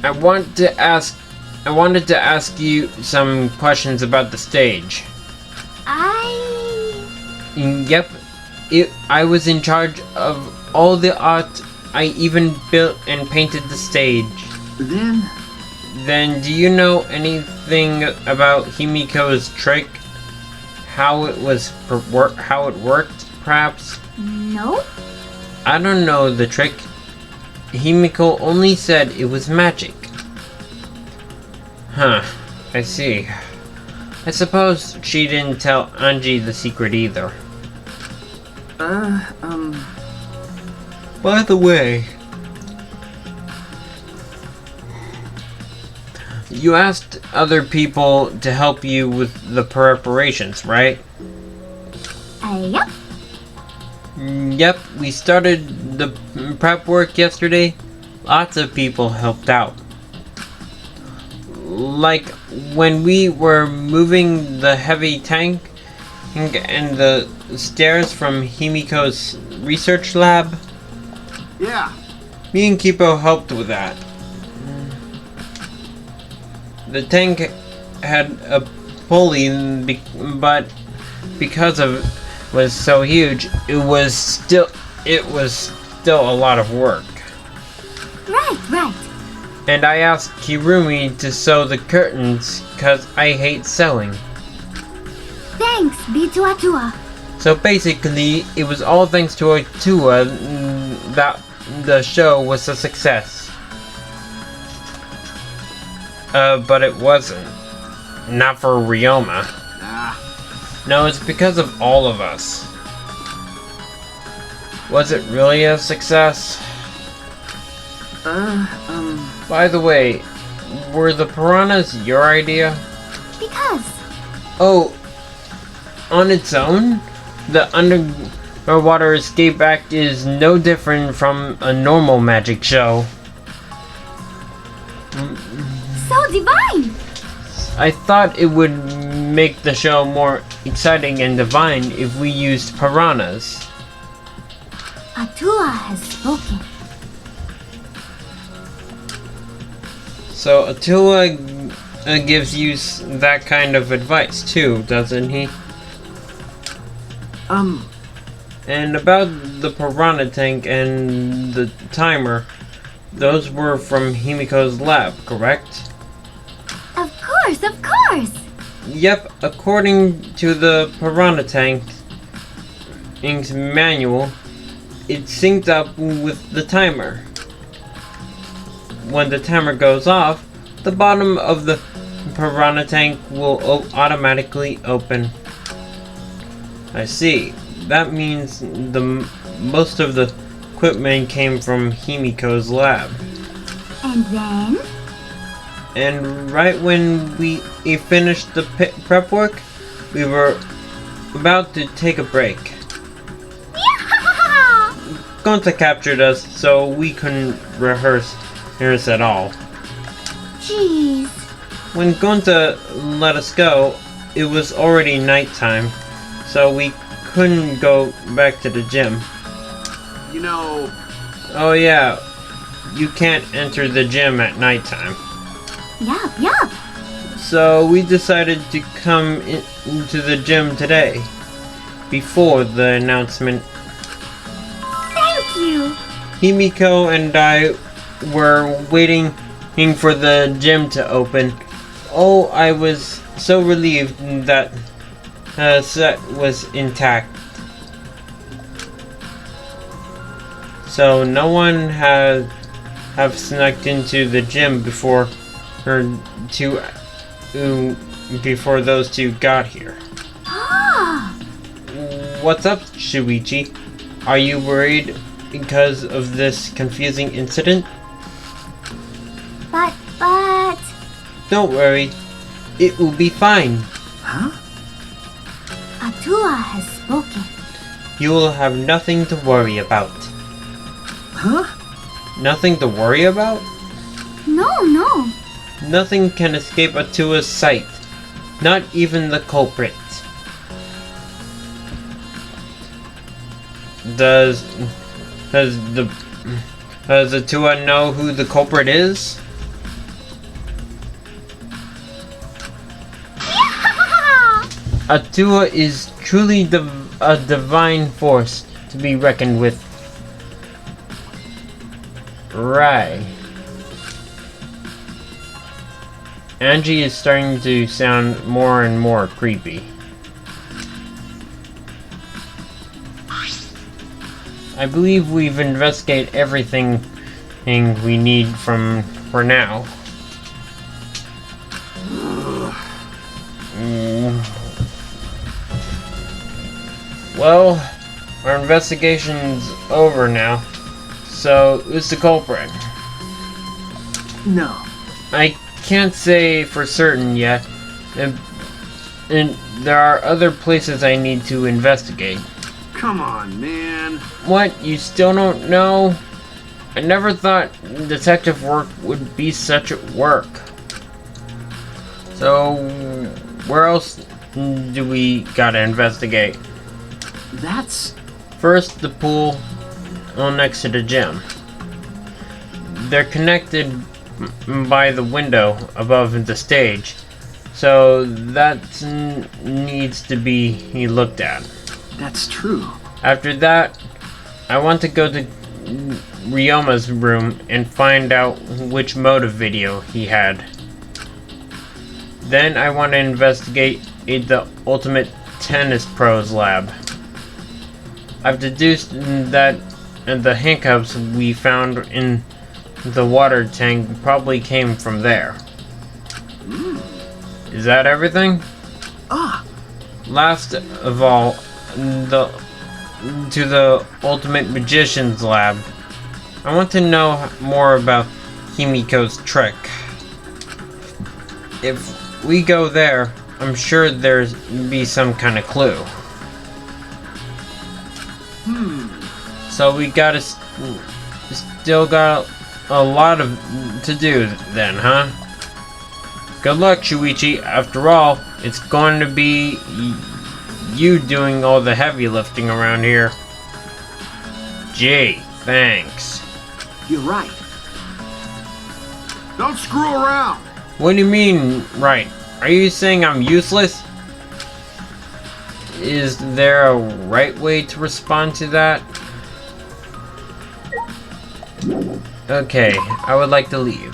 I wanted to ask you some questions about the stage. Yep. I was in charge of all the art. I even built and painted the stage. Then do you know anything about Himiko's trick? How it worked, perhaps? No? I don't know the trick. Himiko only said it was magic. Huh, I see. I suppose she didn't tell Anji the secret either. By the way, you asked other people to help you with the preparations, right? Yep. Yep, we started the prep work yesterday. Lots of people helped out. Like when we were moving the heavy tank and the stairs from Himiko's research lab. Yeah. Me and Kipo helped with that. The tank had a pulley, but because it was so huge, it was still a lot of work. Right. And I asked Kirumi to sew the curtains, cause I hate sewing. Thanks, B2A2A. So basically, it was all thanks to Atua that the show was a success. But it wasn't. Not for Ryoma. No, it's because of all of us. Was it really a success? By the way, were the piranhas your idea? Because. Oh, on its own? The underwater escape act is no different from a normal magic show. So divine! I thought it would make the show more exciting and divine if we used piranhas. Atua has spoken. So Attila gives you that kind of advice too, doesn't he? And about the piranha tank and the timer, those were from Himiko's lab, correct? Of course! Yep, according to the piranha tank's manual, it's synced up with the timer. When the timer goes off, the bottom of the piranha tank will automatically open. I see. That means most of the equipment came from Himiko's lab. And then? And right when we finished the prep work, we were about to take a break. Yeah! Gonta captured us, so we couldn't rehearse at all. Jeez. When Gonta let us go, it was already nighttime, so we couldn't go back to the gym. You know... Oh yeah, you can't enter the gym at nighttime. Yup. So we decided to come into the gym today, before the announcement. Thank you. Himiko and I were waiting for the gym to open. Oh, I was so relieved that set was intact. So no one have snuck into the gym before those two got here. Ah! What's up, Shuichi? Are you worried because of this confusing incident? But... Don't worry. It will be fine. Huh? Atua has spoken. You will have nothing to worry about. Huh? Nothing to worry about? No. Nothing can escape Atua's sight. Not even the culprit. Does the Tua know who the culprit is? Atua is truly a divine force to be reckoned with. Right. Angie is starting to sound more and more creepy. I believe we've investigated everything we need for now. Well, our investigation's over now. So, who's the culprit? No. I can't say for certain yet. And there are other places I need to investigate. Come on, man. What? You still don't know? I never thought detective work would be such work. So, where else do we gotta investigate? That's... First, the pool next to the gym. They're connected by the window above the stage, so that needs to be looked at. That's true. After that, I want to go to Ryoma's room and find out which motive video he had. Then I want to investigate the Ultimate Tennis Pros lab. I've deduced that the handcuffs we found in the water tank probably came from there. Is that everything? Last of all, to the Ultimate Magician's lab. I want to know more about Himiko's trick. If we go there, I'm sure there'll be some kind of clue. So we still got a lot to do then, huh? Good luck, Shuichi. After all, it's going to be you doing all the heavy lifting around here. Gee, thanks. You're right. Don't screw around. What do you mean, right? Are you saying I'm useless? Is there a right way to respond to that? Okay, I would like to leave.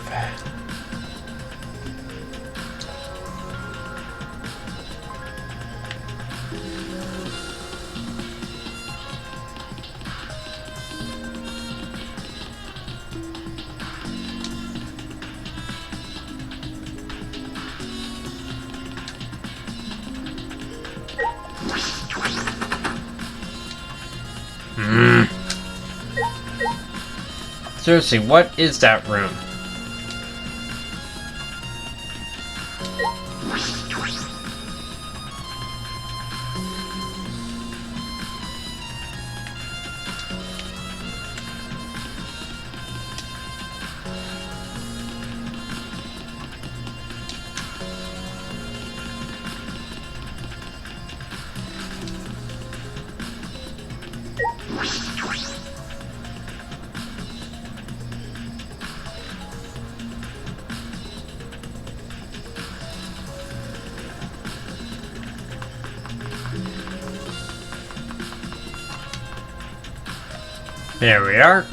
Seriously, what is that room? There we are.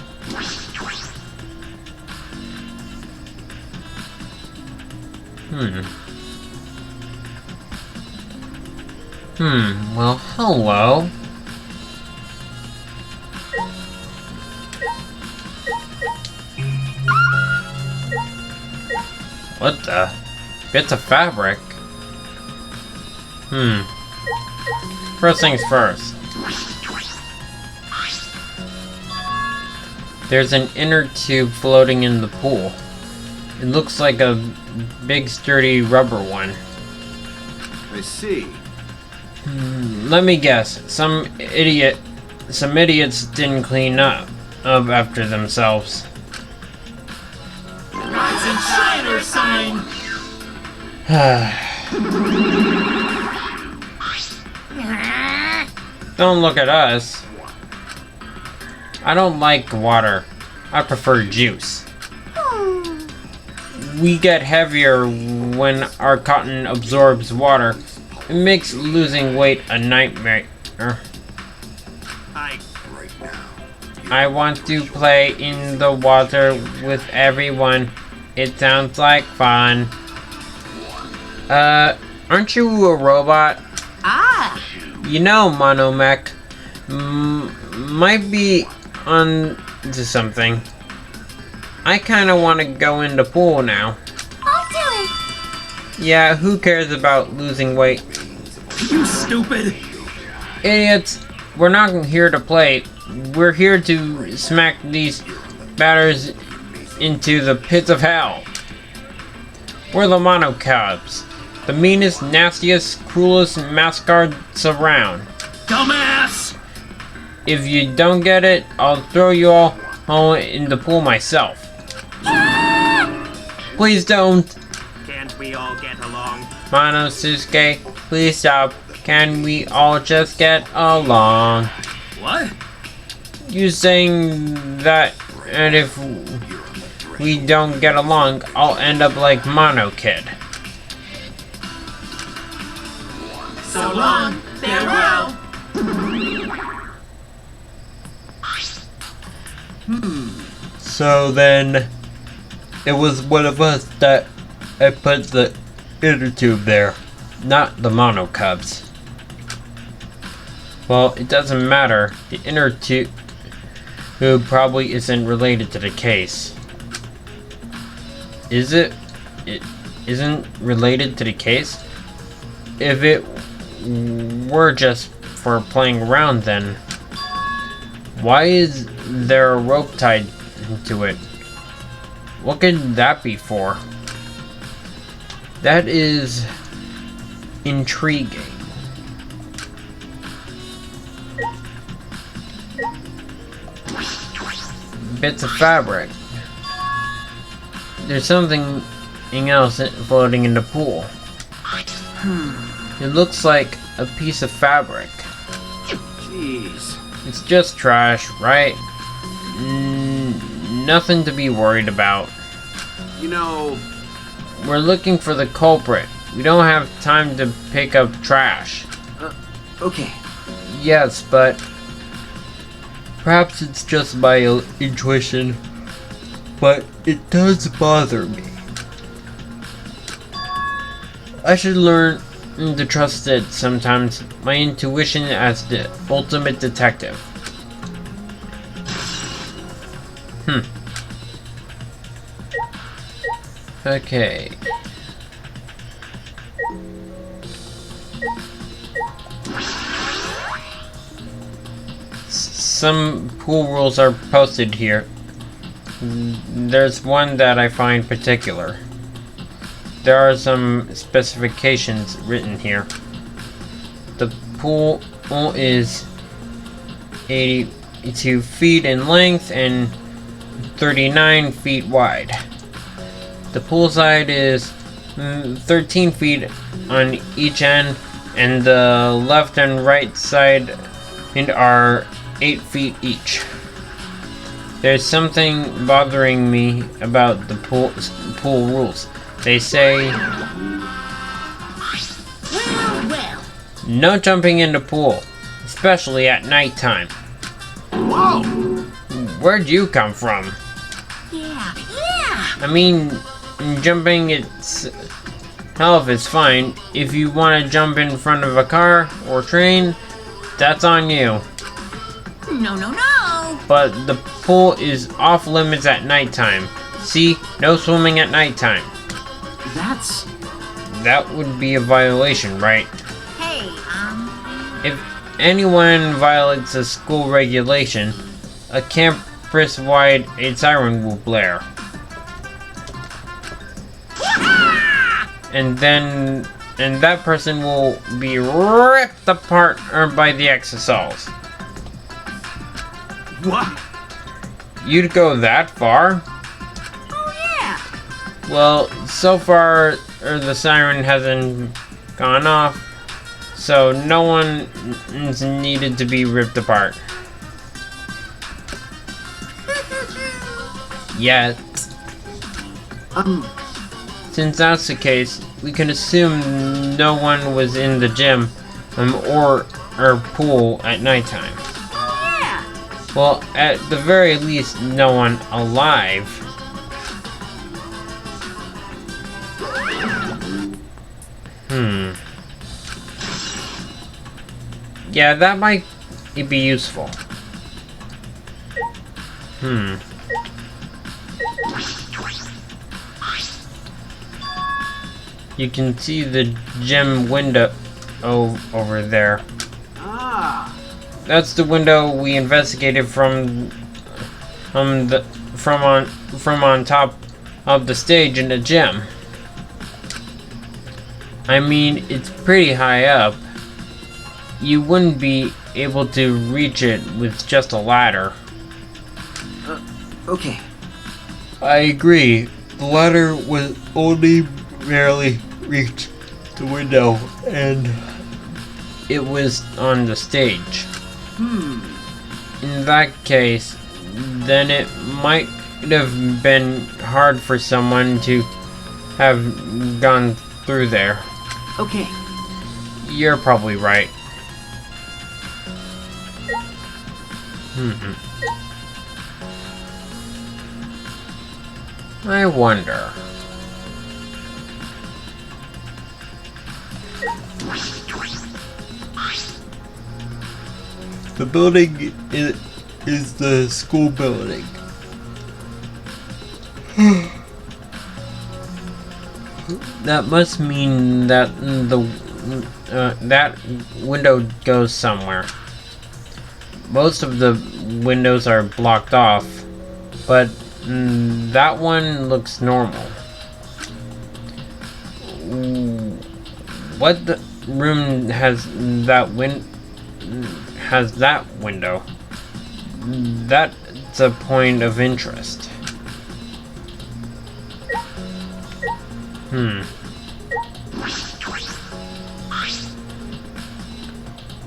Well, hello. What the? Bits of fabric? First things first. There's an inner tube floating in the pool. It looks like a big sturdy rubber one. I see. Let me guess. Some idiots didn't clean up after themselves. Rise and shine or sign. Don't look at us. I don't like water. I prefer juice. We get heavier when our cotton absorbs water. It makes losing weight a nightmare. I want to play in the water with everyone. It sounds like fun. Aren't you a robot? Ah! You know, Monomech might be on to something. I kinda wanna go in the pool now. I'll do it. Yeah, who cares about losing weight? You stupid! Idiots, we're not here to play. We're here to smack these batters into the pits of hell. We're the Mono Cubs. The meanest, nastiest, cruelest mascots around. Dumbass! If you don't get it, I'll throw you all in the pool myself. Please don't. Can't we all get along? Monosuke, please stop. Can we all just get along? What? You saying that, and if we don't get along, I'll end up like Mono Kid. So long, farewell! So then, it was one of us that I put the inner tube there, not the Mono Cubs. Well, it doesn't matter. The inner tube probably isn't related to the case. Is it? It isn't related to the case? If it were just for playing around, then why is there a rope tied to it? What could that be for? That is intriguing. Bits of fabric. There's something else floating in the pool. It looks like a piece of fabric. Jeez. It's just trash, right? Nothing to be worried about. You know, We're looking for the culprit. We don't have time to pick up trash. Okay. Yes, but perhaps it's just my intuition, but it does bother me. I should learn to trust it sometimes. My intuition as the ultimate detective. Okay. Some pool rules are posted here. There's one that I find particular. There are some specifications written here. The pool is 82 feet in length and 39 feet wide. The pool side is 13 feet on each end, and the left and right side are 8 feet each. There's something bothering me about the pool rules. They say Well. no jumping in the pool, especially at nighttime. whoa! Where'd you come from? Yeah. I mean, jumping itself is fine. If you want to jump in front of a car or train, that's on you. No. But the pool is off limits at nighttime. See, no swimming at nighttime. That would be a violation, right? Hey, If anyone violates a school regulation, a campus-wide siren will blare. And that person will be ripped apart by the exosols. What? You'd go that far? Oh yeah. Well, so far the siren hasn't gone off, so no one is needed to be ripped apart. yet. Um, Since that's the case, we can assume no one was in the gym or pool at nighttime. Yeah. Well, at the very least, no one alive. Yeah, that might be useful. You can see the gym window over there. ah, That's the window we investigated from on top of the stage in the gym. I mean, it's pretty high up. You wouldn't be able to reach it with just a ladder. okay. I agree. The ladder was only barely reached the window, and it was on the stage. In that case, then it might have been hard for someone to have gone through there. Okay. You're probably right. I wonder. The building is the school building. That must mean that that window goes somewhere. Most of the windows are blocked off, but that one looks normal. What the room has that window? That's a point of interest.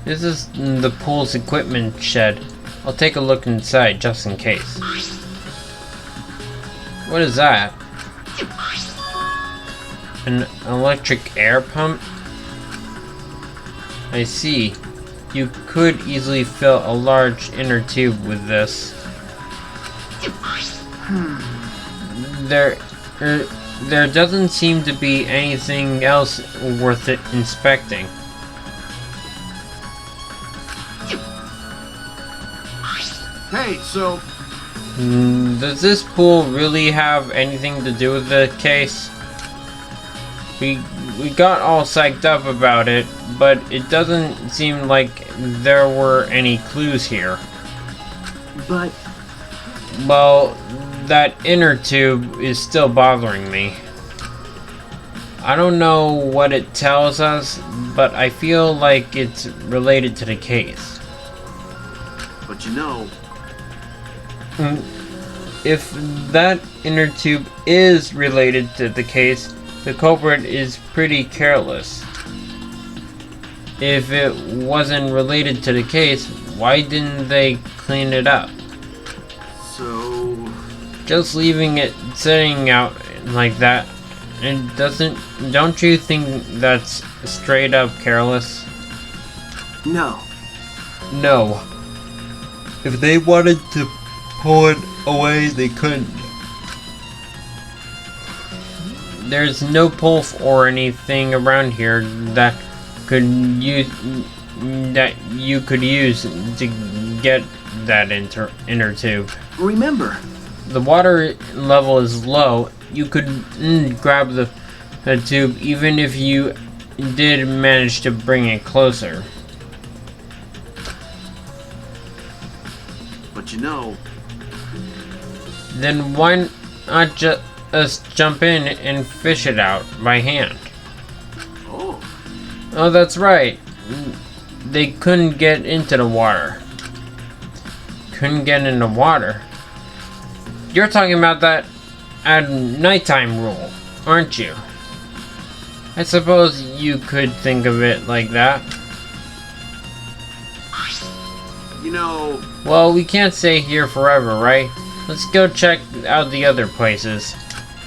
This is the pool's equipment shed. I'll take a look inside just in case. What is that? An electric air pump? I see. You could easily fill a large inner tube with this. There doesn't seem to be anything else worth it inspecting. Hey, so Does this pool really have anything to do with the case? We got all psyched up about it, but it doesn't seem like there were any clues here. But Well, that inner tube is still bothering me. I don't know what it tells us, but I feel like it's related to the case. but you know, If that inner tube is related to the case, the culprit is pretty careless. If it wasn't related to the case, why didn't they clean it up? so Just leaving it sitting out like that, don't you think that's straight up careless? no. No. If they wanted to pull it away, they couldn't. There's no pull or anything around here that you could use to get that inner tube. Remember, The water level is low. You could grab the tube even if you did manage to bring it closer. but you know, Then why not just jump in and fish it out by hand? oh, Oh, that's right. They couldn't get into the water. Couldn't get in the water? You're talking about that at nighttime rule, aren't you? I suppose you could think of it like that. you know, Well, we can't stay here forever, right? Let's go check out the other places.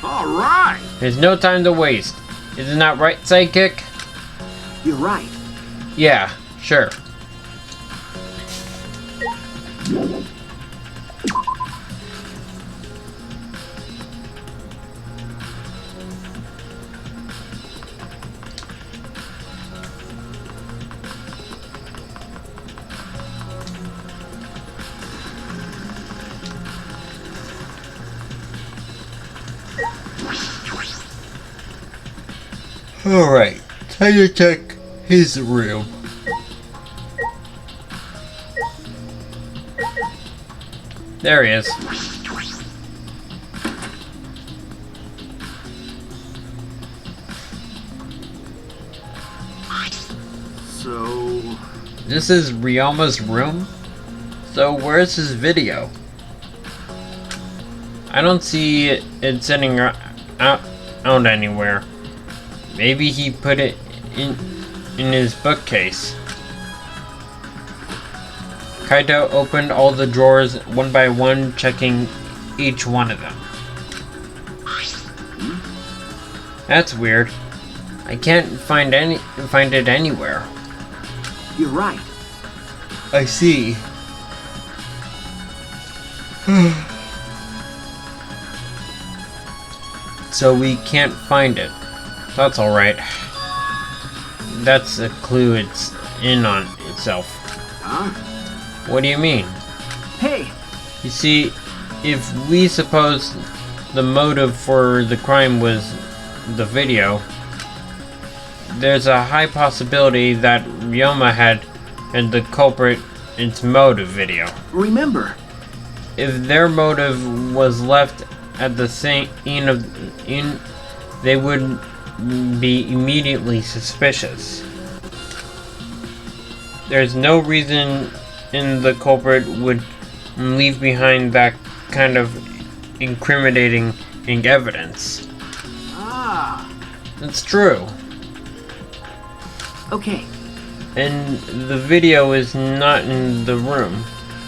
All right. There's no time to waste. Isn't that right, Sidekick? You're right. Yeah, sure. Alright, time to check his room. There he is. So, This is Ryoma's room? So where's his video? I don't see it sitting out anywhere. Maybe he put it in his bookcase. Kaito opened all the drawers one by one, checking each one of them. That's weird. I can't find it anywhere. You're right. I see. So we can't find it. That's alright. That's a clue it's in on itself. huh? What do you mean? Hey, You see, if we suppose the motive for the crime was the video, there's a high possibility that Ryoma had the culprit its motive video. remember, If their motive was left at the scene they would be immediately suspicious. There's no reason the culprit would leave behind that kind of incriminating evidence. Ah, That's true. okay, And the video is not in the room,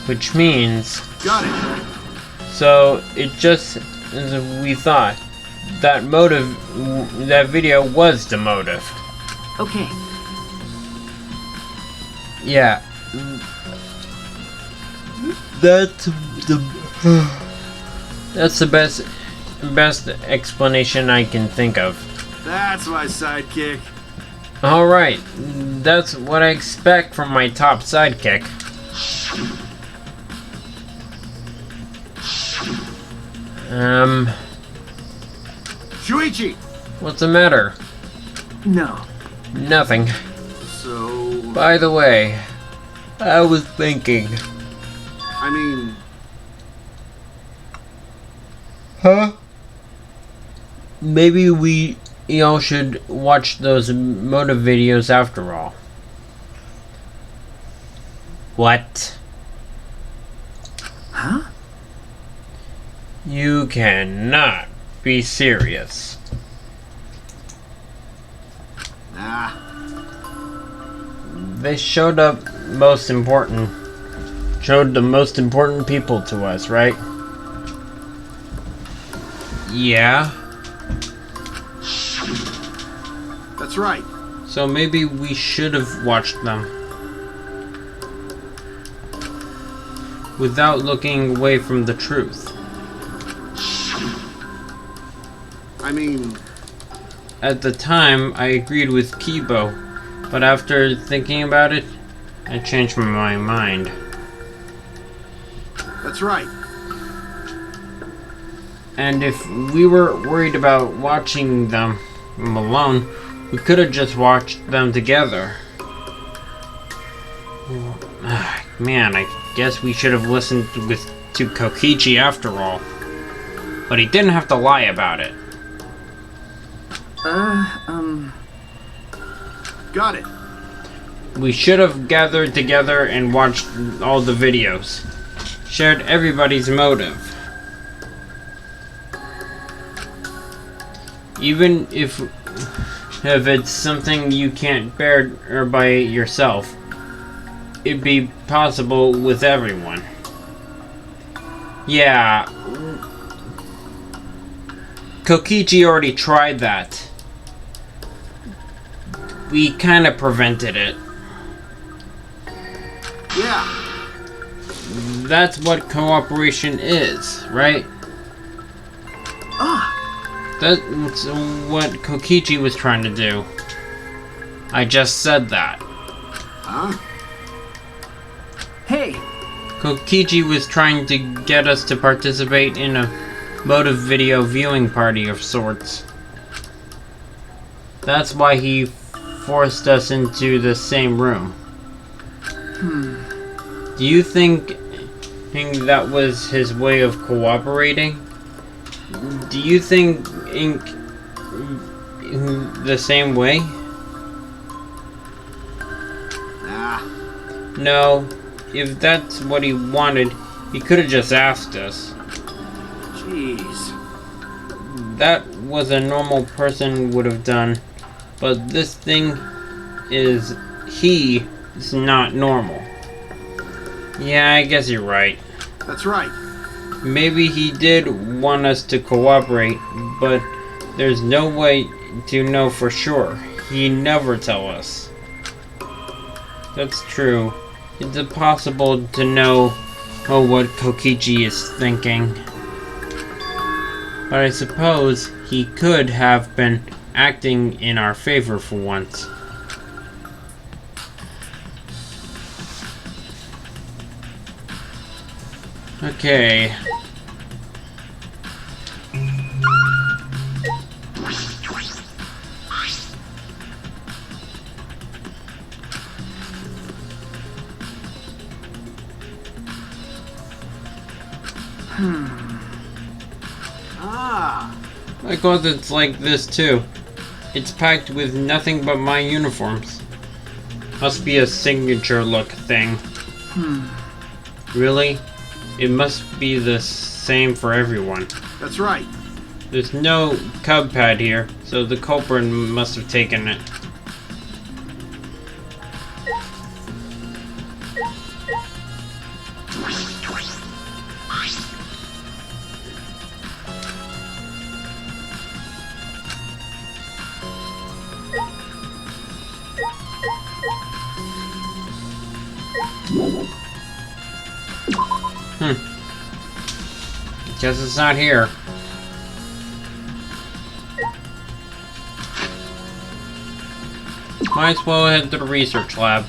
which means, got it. so it just as we thought, that video was the motive. okay. Yeah. That's the best explanation I can think of. That's my sidekick. Alright, that's what I expect from my top sidekick. Shuichi. What's the matter? No. Nothing. So, By the way, I was thinking. I mean, Huh? Maybe we all should watch those motive videos after all. What? Huh? You cannot be serious. nah. They showed the most important people to us, right? Yeah. That's right. So maybe we should have watched them without looking away from the truth. I mean, At the time, I agreed with Kibo, but after thinking about it, I changed my mind. that's right. And if we were worried about watching them alone, we could have just watched them together. Man, I guess we should have listened to Kokichi after all. But he didn't have to lie about it. Got it. We should have gathered together and watched all the videos. Shared everybody's motive. Even if it's something you can't bear by yourself, it'd be possible with everyone. Yeah. Kokichi already tried that. We kind of prevented it. Yeah. That's what cooperation is, right? Ah, That's what Kokichi was trying to do. I just said that. huh? Hey, Kokichi was trying to get us to participate in a motive video viewing party of sorts. That's why he forced us into the same room. Do you think that was his way of cooperating? Do you think in the same way? Nah. No. If that's what he wanted, he could have just asked us. Jeez. That was a normal person would have done. But this thing is... he is not normal. Yeah, I guess you're right. That's right. Maybe he did want us to cooperate, but there's no way to know for sure. He never tell us. That's true. It's impossible to know what Kokichi is thinking. But I suppose he could have been acting in our favor for once. Okay. Ah. I guess it's like this too. It's packed with nothing but my uniforms. Must be a signature look thing. Really? It must be the same for everyone. That's right. There's no cub pad here, so the culprit must have taken it. Guess it's not here. Might as well head to the research lab.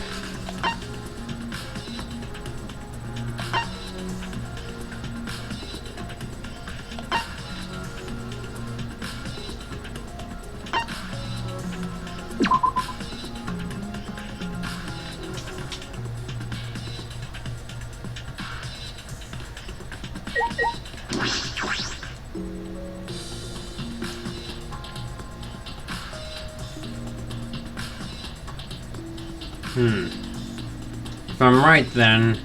If I'm right, then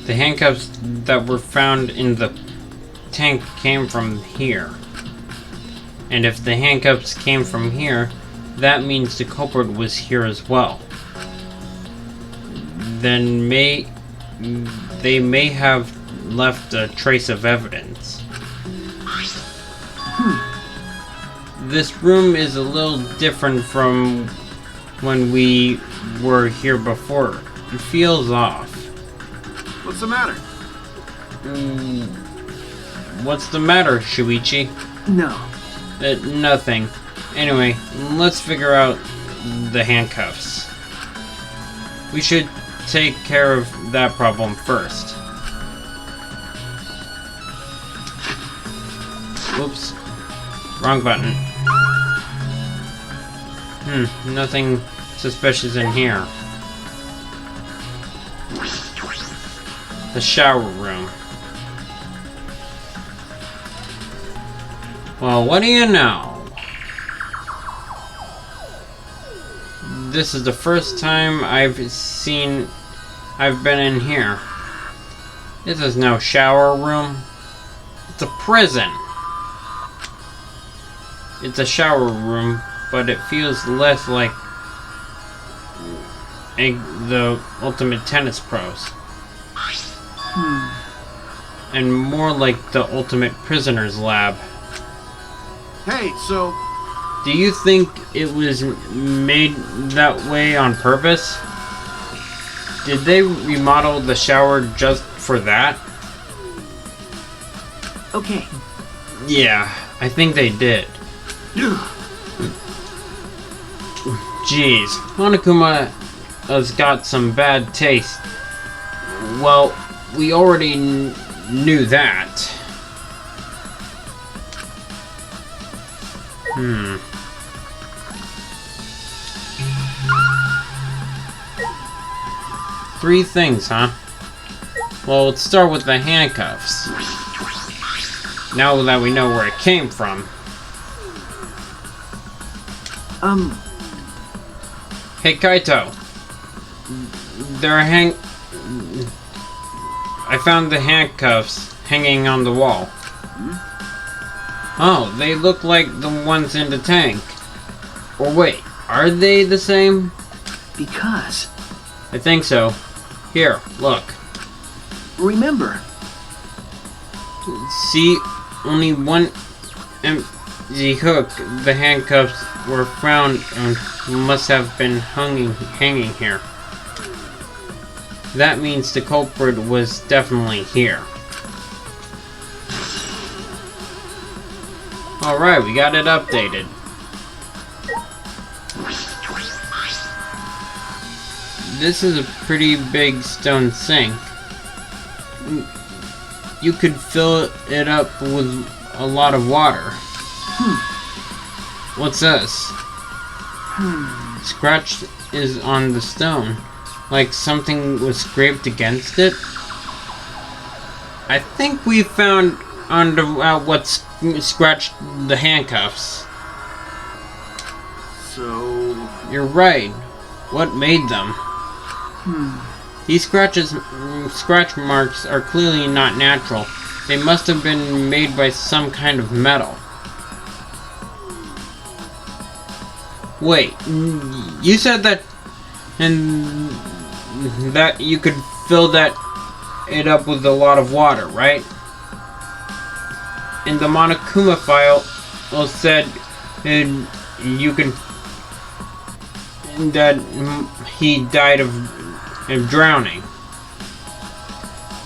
the handcuffs that were found in the tank came from here. And if the handcuffs came from here, that means the culprit was here as well. Then they may have left a trace of evidence. This room is a little different from when we were here before. It feels off. What's the matter? What's the matter, Shuichi? no. Nothing. Anyway, let's figure out the handcuffs. We should take care of that problem first. Oops. Wrong button. Nothing suspicious in here. The shower room. Well, what do you know? This is the first time I've been in here. This is no shower room. It's a prison. It's a shower room, but it feels less like the ultimate tennis pros. and more like the ultimate prisoner's lab. Hey, so Do you think it was made that way on purpose? Did they remodel the shower just for that? Okay, Yeah, I think they did. Jeez, Monokuma has got some bad taste. Well, we already knew that. Three things, huh? Well, let's start with the handcuffs. Now that we know where it came from. Hey, Kaito. I found the handcuffs hanging on the wall. Oh, they look like the ones in the tank. Or wait, are they the same? because I think so. Here, look. remember, See, only one empty hook. The handcuffs were found and must have been hanging here. That means the culprit was definitely here. Alright, we got it updated. This is a pretty big stone sink. You could fill it up with a lot of water. What's this? Scratch is on the stone, like something was scraped against it. I think we found out what scratched the handcuffs. So, You're right. What made them? These scratch marks are clearly not natural. They must have been made by some kind of metal. Wait, you said that that you could fill it up with a lot of water, right? And the Monokuma file said you can that he died of drowning.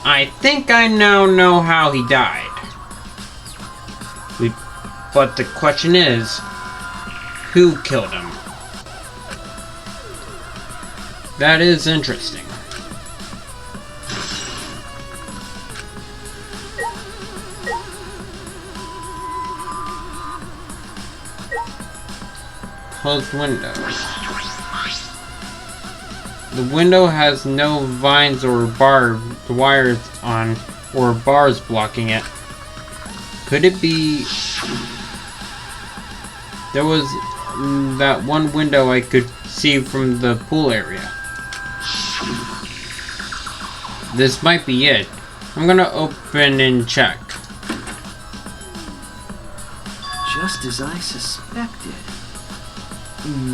I think I now know how he died. But the question is, who killed him? That is interesting. Closed window. The window has no vines or barbed wires on or bars blocking it. Could it be there was that one window I could see from the pool area? This might be it. I'm gonna open and check. just as I suspected.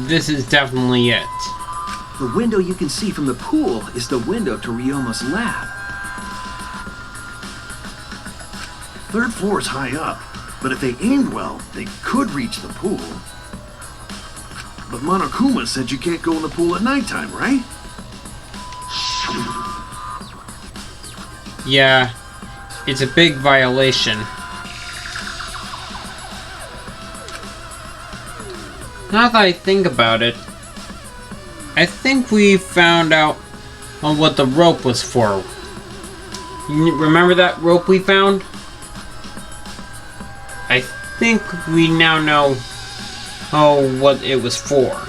This is definitely it. The window you can see from the pool is the window to Ryoma's lab. Third floor's high up, but if they aimed well, they could reach the pool. But Monokuma said you can't go in the pool at nighttime, right? Yeah, it's a big violation. Now that I think about it, I think we found out what the rope was for. You remember that rope we found? I think we now know what it was for.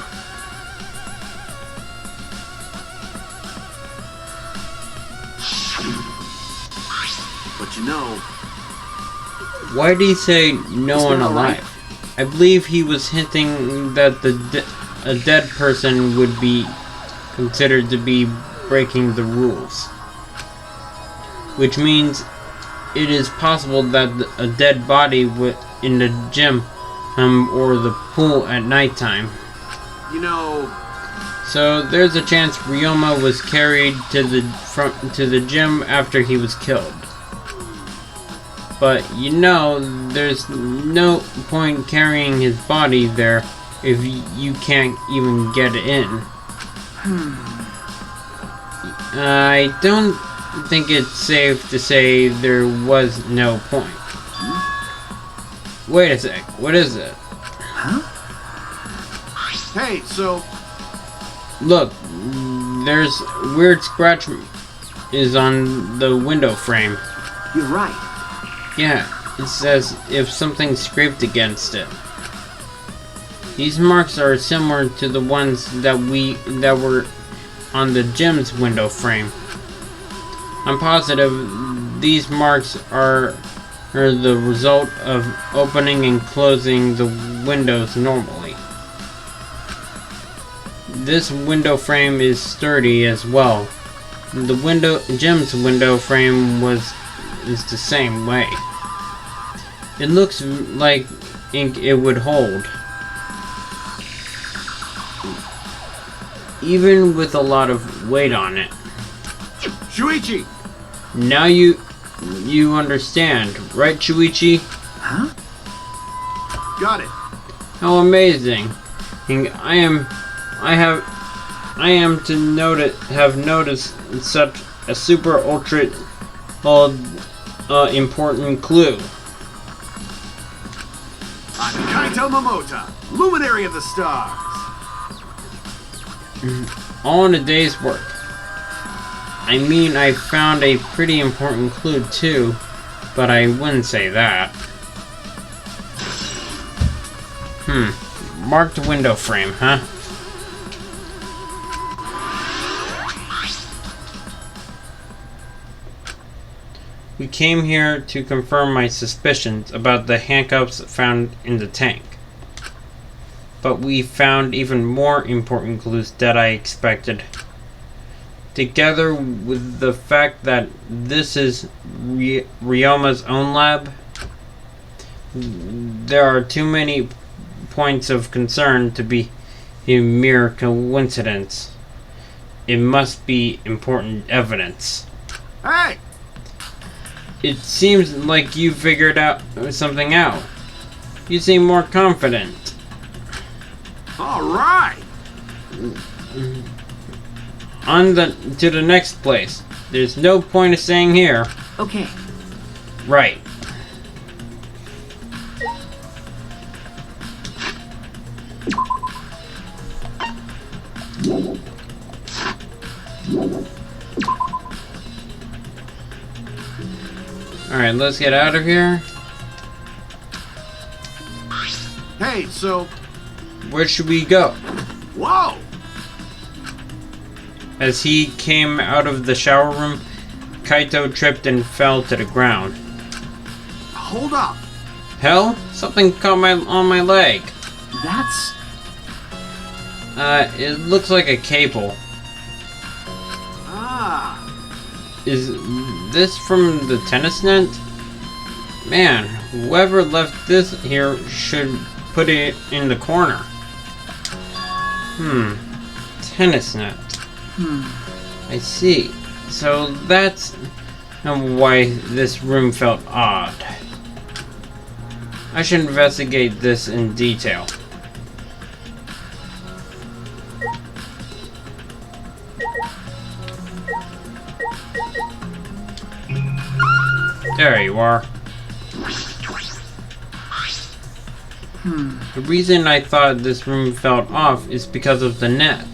But you know, Why did he say no one alive? I believe he was hinting that a dead person would be considered to be breaking the rules. Which means it is possible that a dead body in the gym or the pool at nighttime. you know, So there's a chance Ryoma was carried to the gym after he was killed. But you know, there's no point carrying his body there if you can't even get in. I don't think it's safe to say there was no point. Wait a sec, what is it? Hey, so... Look, there's weird scratch is on the window frame. You're right. Yeah, it's as if something scraped against it. These marks are similar to the ones that were on the gym's window frame. I'm positive these marks are the result of opening and closing the windows normally. This window frame is sturdy as well. The gym's window frame is the same way. It looks like ink it would hold, even with a lot of weight on it. Shuichi! Now you understand, right, Shuichi? Huh? Got it. How amazing! And I am to have noticed such a super ultra important clue. I'm Kaito Momota, luminary of the stars. All in a day's work. I mean, I found a pretty important clue too, but I wouldn't say that. Marked window frame, huh? We came here to confirm my suspicions about the handcuffs found in the tank. But we found even more important clues than I expected. Together with the fact that this is Ryoma's own lab, there are too many points of concern to be a mere coincidence. It must be important evidence. Hey! It seems like you figured out something out. You seem more confident. All right. To the next place. There's no point of staying here. Okay. Right. Alright, let's get out of here. Hey, so... Where should we go? Whoa! As he came out of the shower room, Kaito tripped and fell to the ground. Hold up. Hell? Something caught on my leg. That's... It looks like a cable. Ah. Is this from the tennis net? Man, whoever left this here should put it in the corner. Tennis net. I see. So that's why this room felt odd. I should investigate this in detail. There you are. The reason I thought this room felt off is because of the net.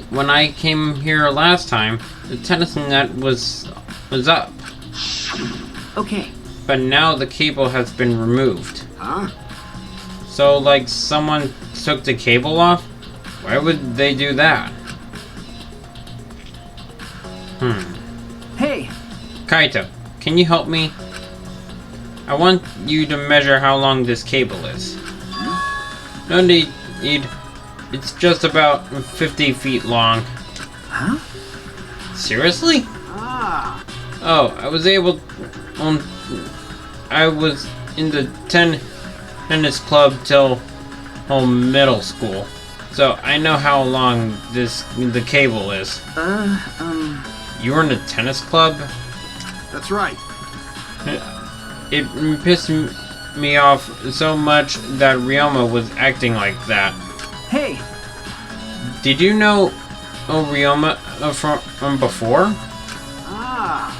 When I came here last time, the tennis net was up. Okay. But now the cable has been removed. Huh? So, like, someone took the cable off? Why would they do that? Hey! Kaito, can you help me? I want you to measure how long this cable is. No need. It's just about 50 feet long. Huh? Seriously? Ah. Oh, I was in the tennis club till middle school. So I know how long the cable is. You were in the tennis club? That's right. It pissed me off so much that Ryoma was acting like that. Hey, Did you know Ryoma from before? Ah,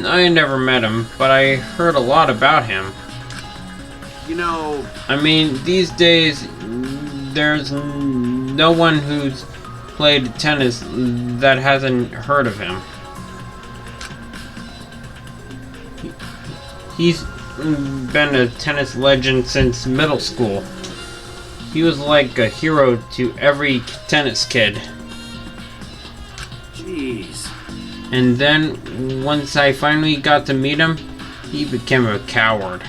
I never met him, but I heard a lot about him. you know, I mean, these days, there's no one who's played tennis that hasn't heard of him. He's been a tennis legend since middle school. He was like a hero to every tennis kid. jeez. And then, once I finally got to meet him, he became a coward.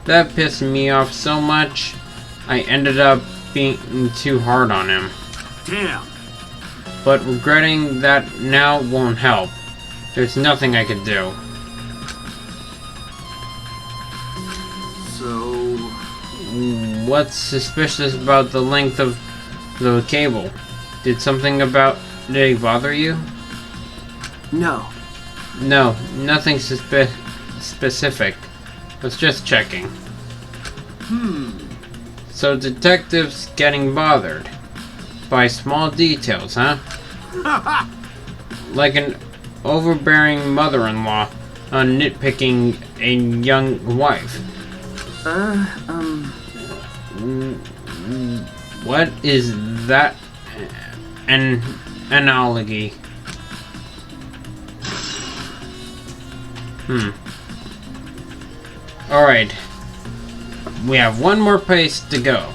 That pissed me off so much, I ended up being too hard on him. Damn. But regretting that now won't help. There's nothing I could do. So, What's suspicious about the length of the cable? Did it bother you? no. No, nothing specific. Was just checking. So detectives getting bothered by small details, huh? Like an overbearing mother-in-law nitpicking a young wife. What is that an analogy? Alright. We have one more place to go.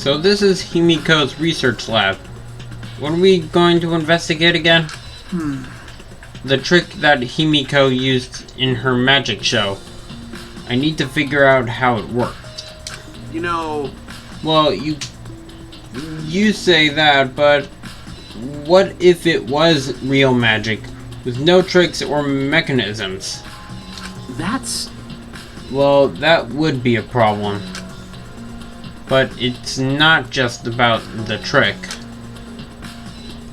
So this is Himiko's research lab. What are we going to investigate again? The trick that Himiko used in her magic show. I need to figure out how it worked. you know, Well, you say that, but what if it was real magic with no tricks or mechanisms? That's... Well, that would be a problem. But it's not just about the trick.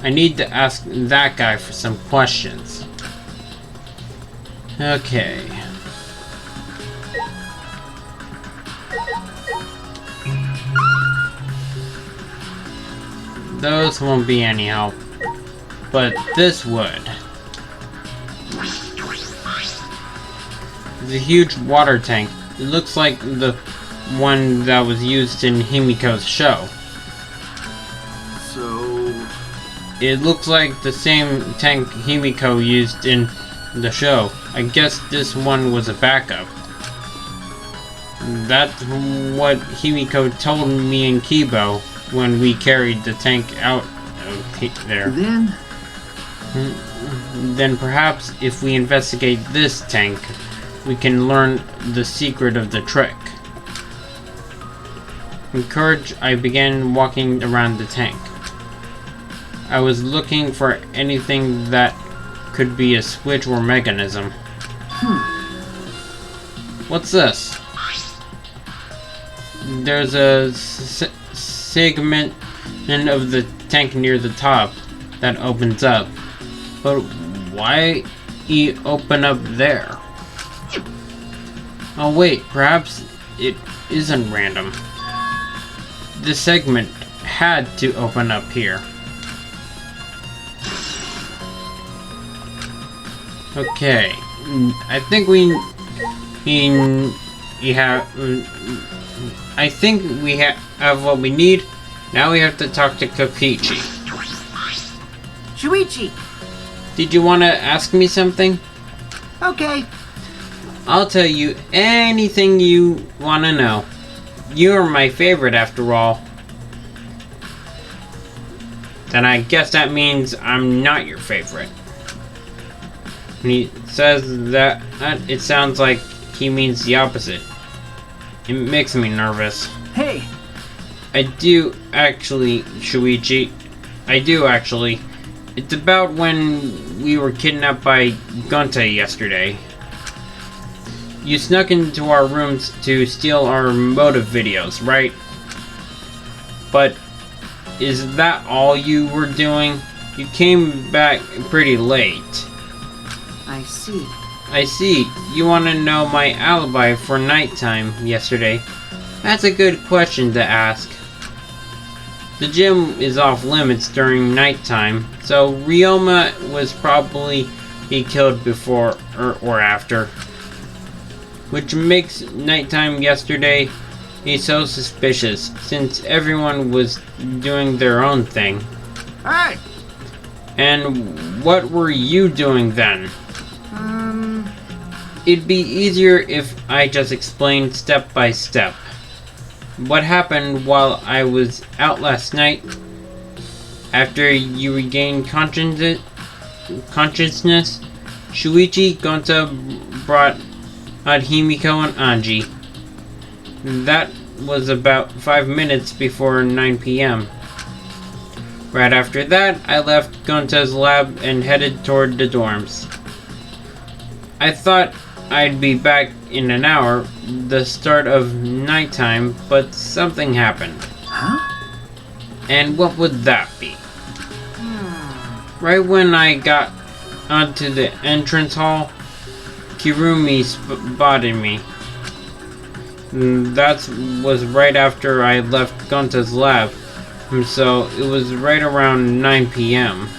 I need to ask that guy for some questions. Okay. Those won't be any help. But this would. It's a huge water tank. It looks like the one that was used in Himiko's show. so, It looks like the same tank Himiko used in the show. I guess this one was a backup. That's what Himiko told me and Kibo when we carried the tank out of there. Then perhaps if we investigate this tank, we can learn the secret of the trick. Encouraged, I began walking around the tank. I was looking for anything that could be a switch or mechanism. What's this? There's a segment of the tank near the top that opens up. But why open up there? Oh wait, perhaps it isn't random. This segment had to open up here. Okay, I think we have what we need. Now we have to talk to Kokichi. Shuichi! Did you want to ask me something? Okay. I'll tell you anything you want to know. You're my favorite after all. Then I guess that means I'm not your favorite. When he says that, it sounds like he means the opposite. It makes me nervous. Hey! I do actually, Shuichi. I do actually. It's about when we were kidnapped by Gonta yesterday. You snuck into our rooms to steal our motive videos, right? But is that all you were doing? You came back pretty late. I see. I see. You want to know my alibi for nighttime yesterday? That's a good question to ask. The gym is off limits during nighttime, so Ryoma was probably be killed before or after. Which makes nighttime yesterday so suspicious, since everyone was doing their own thing. Hey! And what were you doing then? It'd be easier if I just explained step by step. What happened while I was out last night? After you regained consciousness, Shuichi Gonta brought out Himiko and Anji. That was about 5 minutes before 9 p.m. Right after that, I left Gonta's lab and headed toward the dorms. I thought I'd be back in an hour, the start of nighttime, but something happened. Huh? And what would that be? Right when I got onto the entrance hall, Kirumi spotted me. That was right after I left Gonta's lab, so it was right around 9 p.m.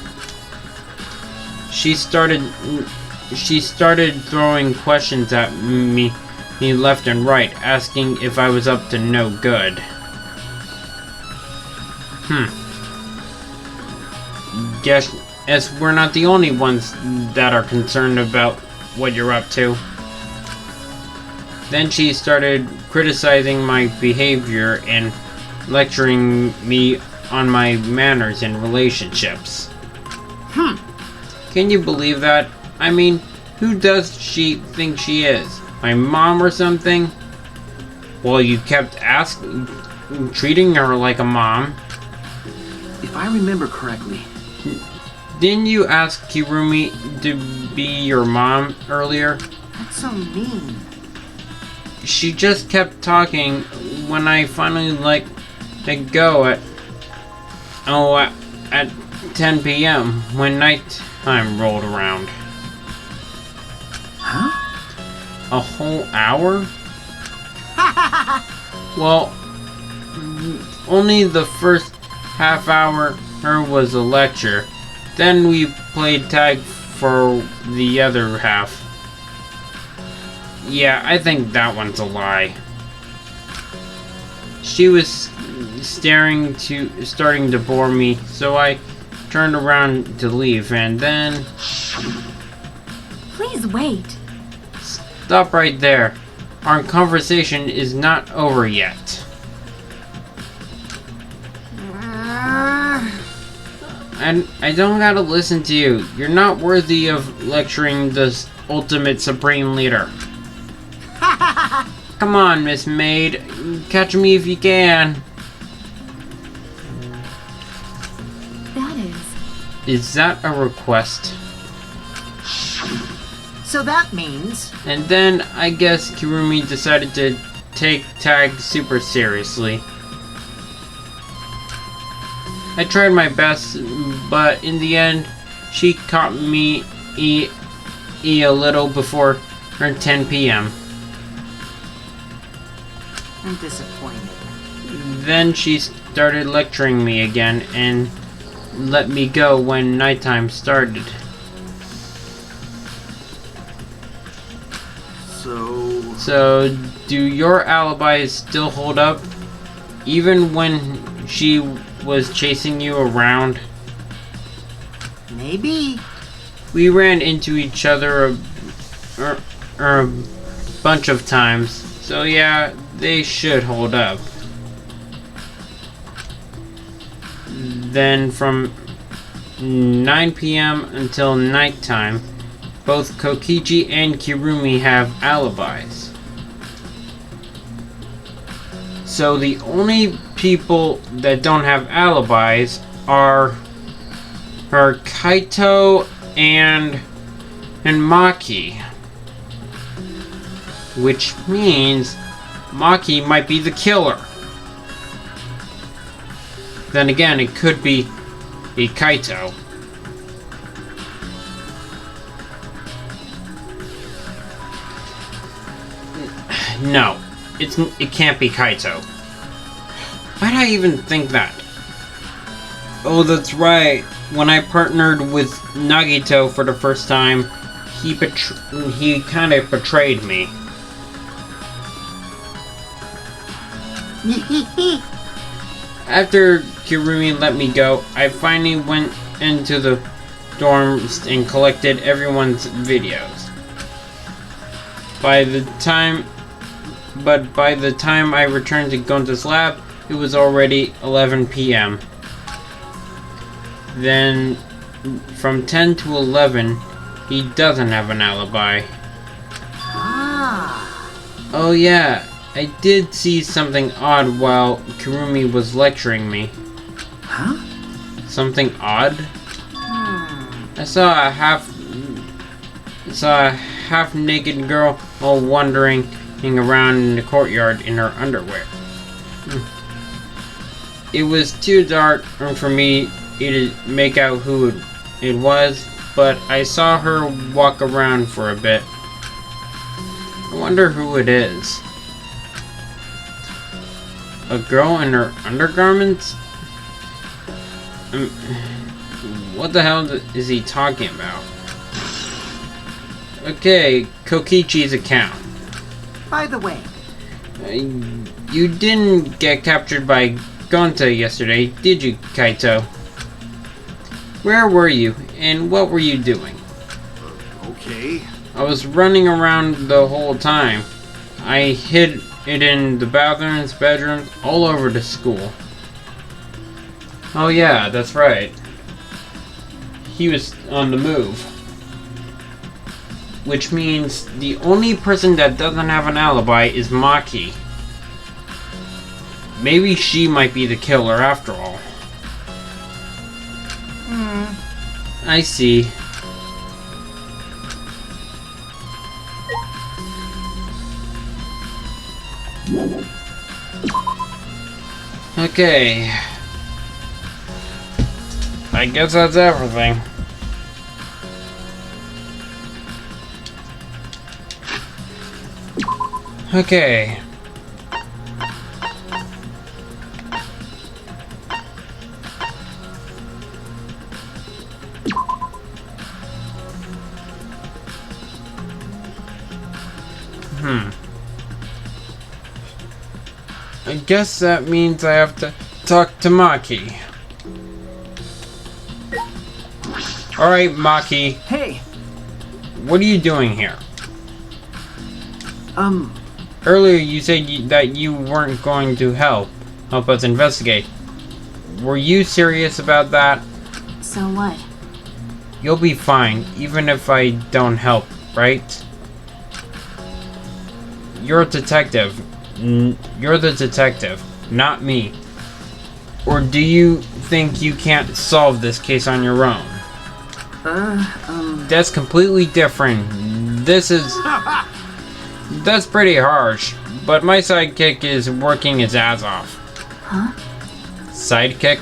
She started throwing questions at me left and right, asking if I was up to no good. Guess we're not the only ones that are concerned about what you're up to. Then she started criticizing my behavior and lecturing me on my manners in relationships. Can you believe that? I mean, who does she think she is? My mom or something? Well, you kept treating her like a mom. If I remember correctly... Didn't you ask Kirumi to be your mom earlier? That's so mean. She just kept talking when I finally let go at 10 p.m. when nighttime rolled around. Huh? A whole hour? Well, only the first half hour was a lecture. Then we played tag for the other half. Yeah, I think that one's a lie. She was starting to bore me, so I turned around to leave, and then... Please wait. Stop right there. Our conversation is not over yet. And I don't gotta listen to you. You're not worthy of lecturing the ultimate supreme leader. Come on, Miss Maid. Catch me if you can. That is... Is that a request? So that means... And then, I guess Kirumi decided to take tag super seriously. I tried my best, but in the end, she caught me a little before 10 p.m. I'm disappointed. Then she started lecturing me again and let me go when nighttime started. So, do your alibis still hold up? Even when she was chasing you around? Maybe. We ran into each other bunch of times, so yeah, they should hold up. Then from 9 p.m. until nighttime, both Kokichi and Kirumi have alibis. So the only people that don't have alibis are Kaito and Maki. Which means Maki might be the killer. Then again, it could be Kaito. No, it can't be Kaito. Why'd I even think that? Oh, that's right. When I partnered with Nagito for the first time, he kind of betrayed me. After Kirumi let me go, I finally went into the dorms and collected everyone's videos. By the time I returned to Gonta's lab, it was already 11 p.m. Then, from 10 to 11, he doesn't have an alibi. Oh yeah, I did see something odd while Kirumi was lecturing me. Huh? Something odd? I saw a half-naked girl all wandering around in the courtyard in her underwear. It was too dark for me to make out who it was, but I saw her walk around for a bit. I wonder who it is. A girl in her undergarments? What the hell is he talking about? Okay, Kokichi's account. By the way, You didn't get captured by Gonta yesterday, did you, Kaito? Where were you, and what were you doing? Okay. I was running around the whole time. I hid it in the bathrooms, bedrooms, all over the school. Oh yeah, that's right. He was on the move. Which means the only person that doesn't have an alibi is Maki. Maybe she might be the killer after all. I see. Okay. I guess that's everything. Okay. I guess that means I have to talk to Maki. Alright, Maki. Hey, What are you doing here? Earlier you said that you weren't going to help us investigate. Were you serious about that? So what? You'll be fine, even if I don't help, right? You're a detective. You're the detective, not me. Or do you think you can't solve this case on your own? That's completely different. That's pretty harsh, but my sidekick is working his ass off. Huh? Sidekick?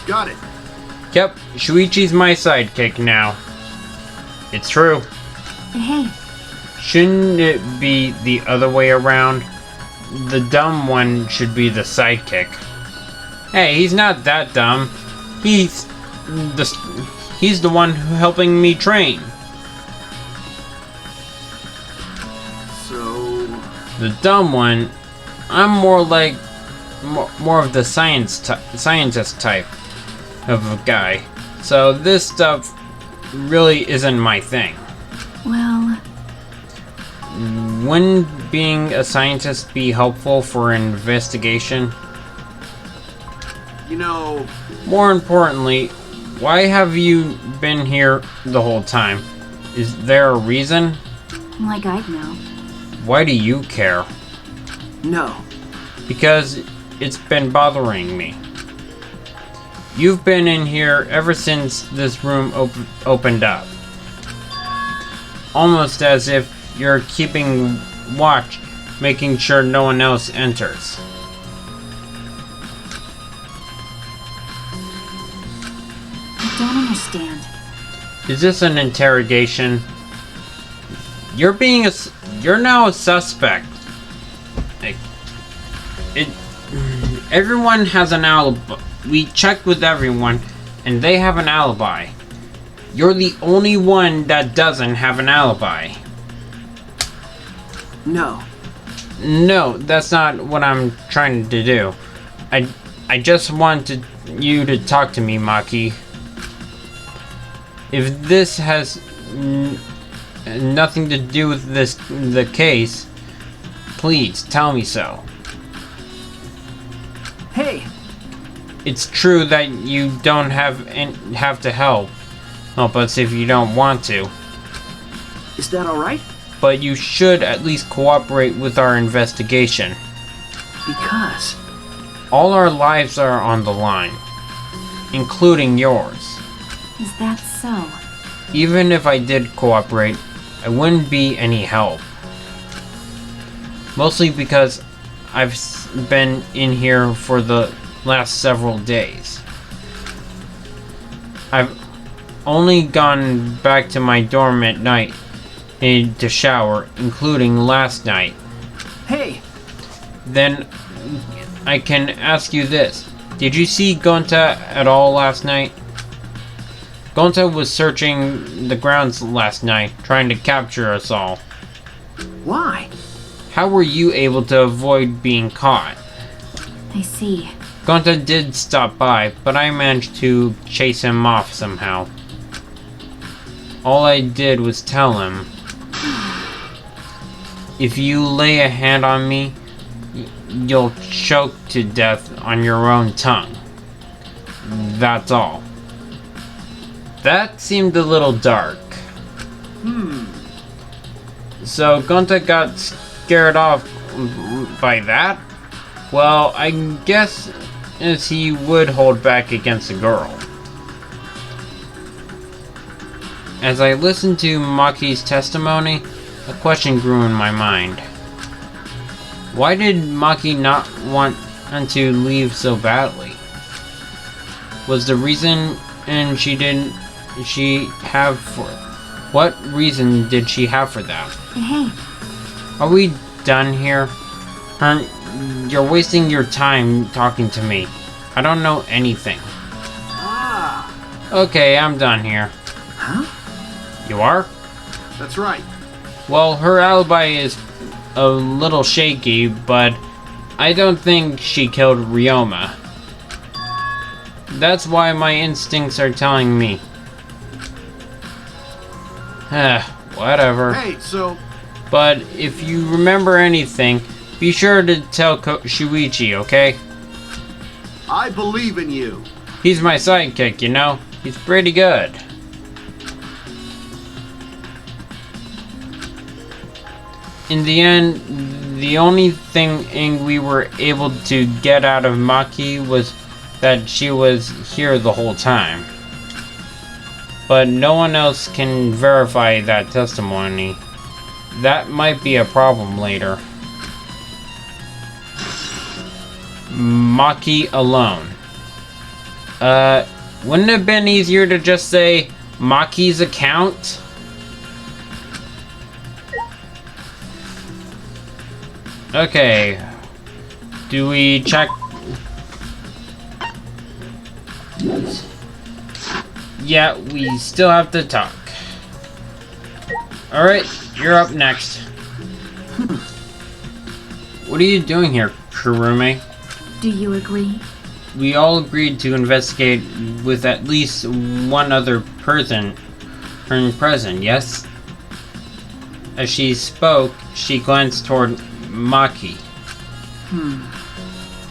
Got it. Yep, Shuichi's my sidekick now. It's true. Hey, Shouldn't it be the other way around? The dumb one should be the sidekick. Hey, he's not that dumb. He's the one helping me train. So, The dumb one, I'm more like more of the scientist type of a guy. So this stuff really isn't my thing. well, wouldn't being a scientist be helpful for an investigation? You know, More importantly, why have you been here the whole time? Is there a reason? Like I'd know. Why do you care? No. Because it's been bothering me. You've been in here ever since this room opened up. Almost as if you're keeping watch, making sure no one else enters. I don't understand. Is this an interrogation? You're now a suspect. Everyone has an alibi. We checked with everyone, and they have an alibi. You're the only one that doesn't have an alibi. No. No, that's not what I'm trying to do. I just wanted you to talk to me, Maki. If this has nothing to do with the case, please tell me so. Hey, It's true that you don't have to help us if you don't want to, is that alright? but you should at least cooperate with our investigation. Because... All our lives are on the line, including yours. Is that so? Even if I did cooperate, I wouldn't be any help. Mostly because I've been in here for the last several days. I've only gone back to my dorm at night to shower, including last night. Hey, Then I can ask you this. Did you see Gonta at all last night? Gonta was searching the grounds last night, trying to capture us all. why? How were you able to avoid being caught? I see. Gonta did stop by, but I managed to chase him off somehow. All I did was tell him, if you lay a hand on me, you'll choke to death on your own tongue. That's all. That seemed a little dark. So Gonta got scared off by that? Well, I guess as he would hold back against a girl. As I listened to Maki's testimony, a question grew in my mind. Why did Maki not want to leave so badly? Was the reason what reason did she have for that? Hey, Are we done here? You're wasting your time talking to me. I don't know anything. Okay, I'm done here. Huh? You are? that's right. Well, her alibi is a little shaky, but I don't think she killed Ryoma. That's why my instincts are telling me. Whatever. Hey, so But if you remember anything, be sure to tell Shuichi, okay? I believe in you. He's my sidekick, you know? He's pretty good. In the end, the only thing we were able to get out of Maki was that she was here the whole time. But no one else can verify that testimony. That might be a problem later. Maki alone. Wouldn't it have been easier to just say Maki's account? Okay. Do we check? Yeah, we still have to talk. Alright, you're up next. What are you doing here, Kurume? do you agree? We all agreed to investigate with at least one other person present, yes? As she spoke, she glanced toward Maki.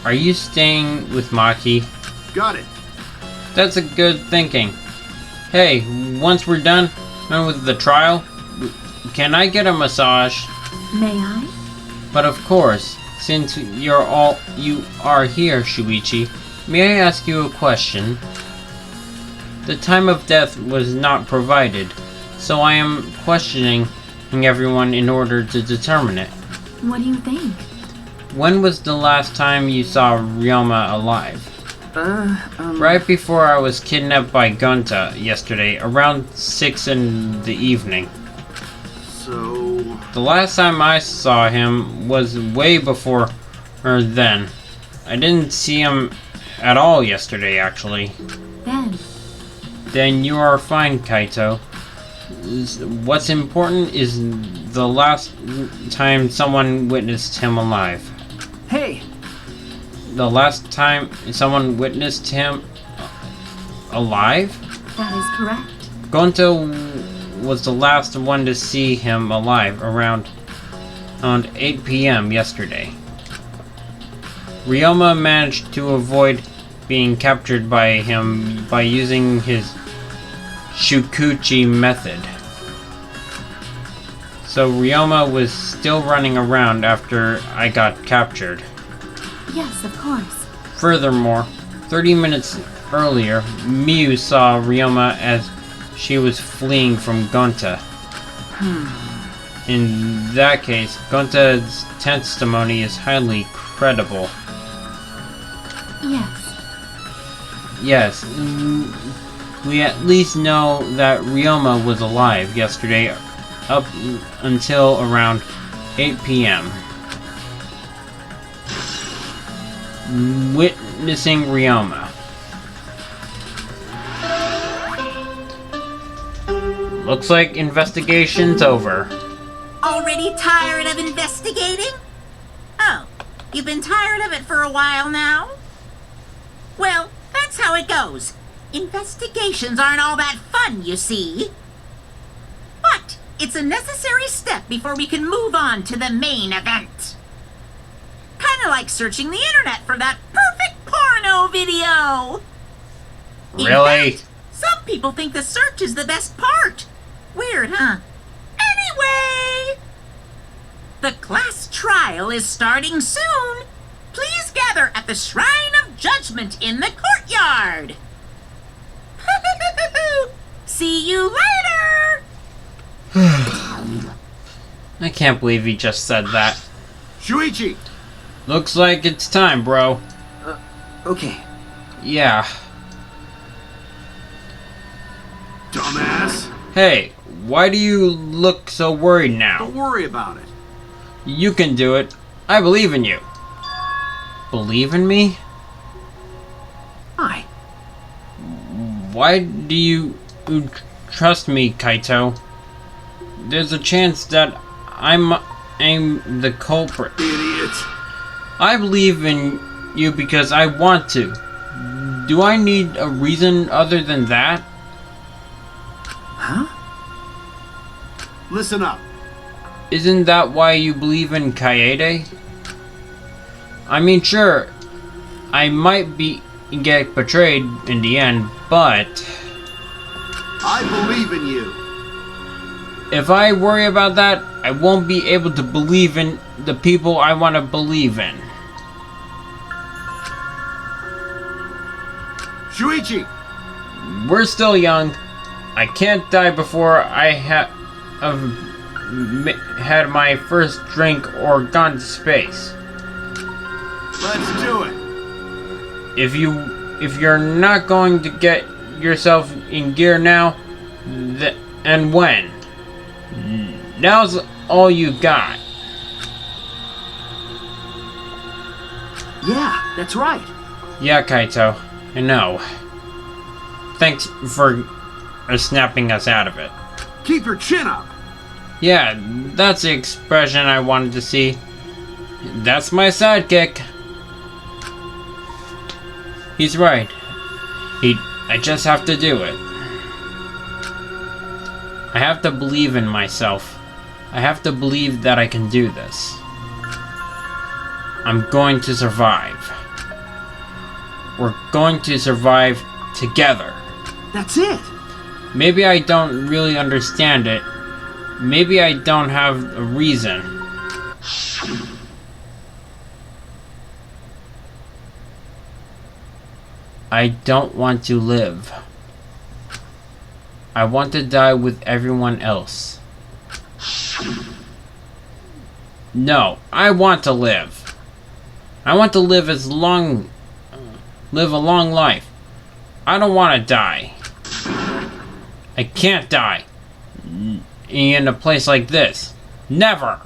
Are you staying with Maki? Got it. That's a good thinking. Hey, once we're done with the trial, can I get a massage? May I? But of course, since you are here, Shuichi, may I ask you a question? The time of death was not provided, so I am questioning everyone in order to determine it. What do you think? When was the last time you saw Ryoma alive? Right before I was kidnapped by Gonta yesterday, around 6 in the evening. So... The last time I saw him was way before then. I didn't see him at all yesterday, actually. Then you are fine, Kaito. What's important is the last time someone witnessed him alive. Hey, The last time someone witnessed him alive? That is correct. Gonta was the last one to see him alive around 8 p.m. yesterday. Ryoma managed to avoid being captured by him by using his Shukuchi method. So Ryoma was still running around after I got captured. Yes, of course. Furthermore, 30 minutes earlier, Miu saw Ryoma as she was fleeing from Gonta. In that case, Gonta's testimony is highly credible. Yes. Yes, we at least know that Ryoma was alive yesterday up until around 8 p.m. Witnessing Ryoma. Looks like investigation's over. Already tired of investigating? Oh, you've been tired of it for a while now? Well, that's how it goes. Investigations aren't all that fun, you see. But it's a necessary step before we can move on to the main event. Kinda like searching the internet for that perfect porno video. Really? In fact, some people think the search is the best part. Weird, huh? Anyway, the class trial is starting soon. Please gather at the Shrine of Judgment in the courtyard. See you later! I can't believe he just said that. Shuichi! Looks like it's time, bro. okay. Yeah. Dumbass! Hey, why do you look so worried now? Don't worry about it. You can do it. I believe in you. Believe in me? Hi. Why do you trust me, Kaito? There's a chance that I'm the culprit. Idiot. I believe in you because I want to. Do I need a reason other than that? Huh? Listen up. Isn't that why you believe in Kaede? I mean, sure, I might get betrayed in the end, but I believe in you. if I worry about that, I won't be able to believe in the people I want to believe in. Shuichi! We're still young. I can't die before I have had my first drink or gone to space. Let's do it. If you're not going to get yourself in gear now, and when? Now's all you got. Yeah, that's right. Yeah, Kaito, I know. Thanks for snapping us out of it. Keep your chin up. Yeah, that's the expression I wanted to see. That's my sidekick. He's right. I just have to do it. I have to believe in myself. I have to believe that I can do this. I'm going to survive. We're going to survive together. That's it. Maybe I don't really understand it. Maybe I don't have a reason. I don't want to live. I want to die with everyone else. No, I want to live. I want to live a long life. I don't want to die. I can't die in a place like this. Never.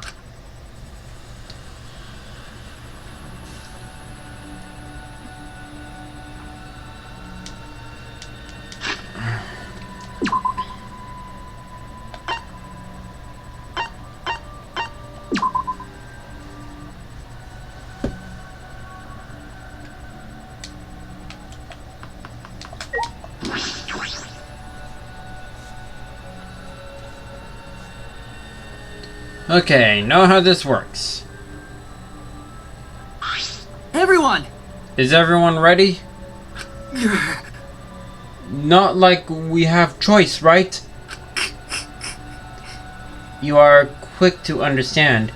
Okay, know how this works. Everyone! Is everyone ready? Not like we have choice, right? You are quick to understand.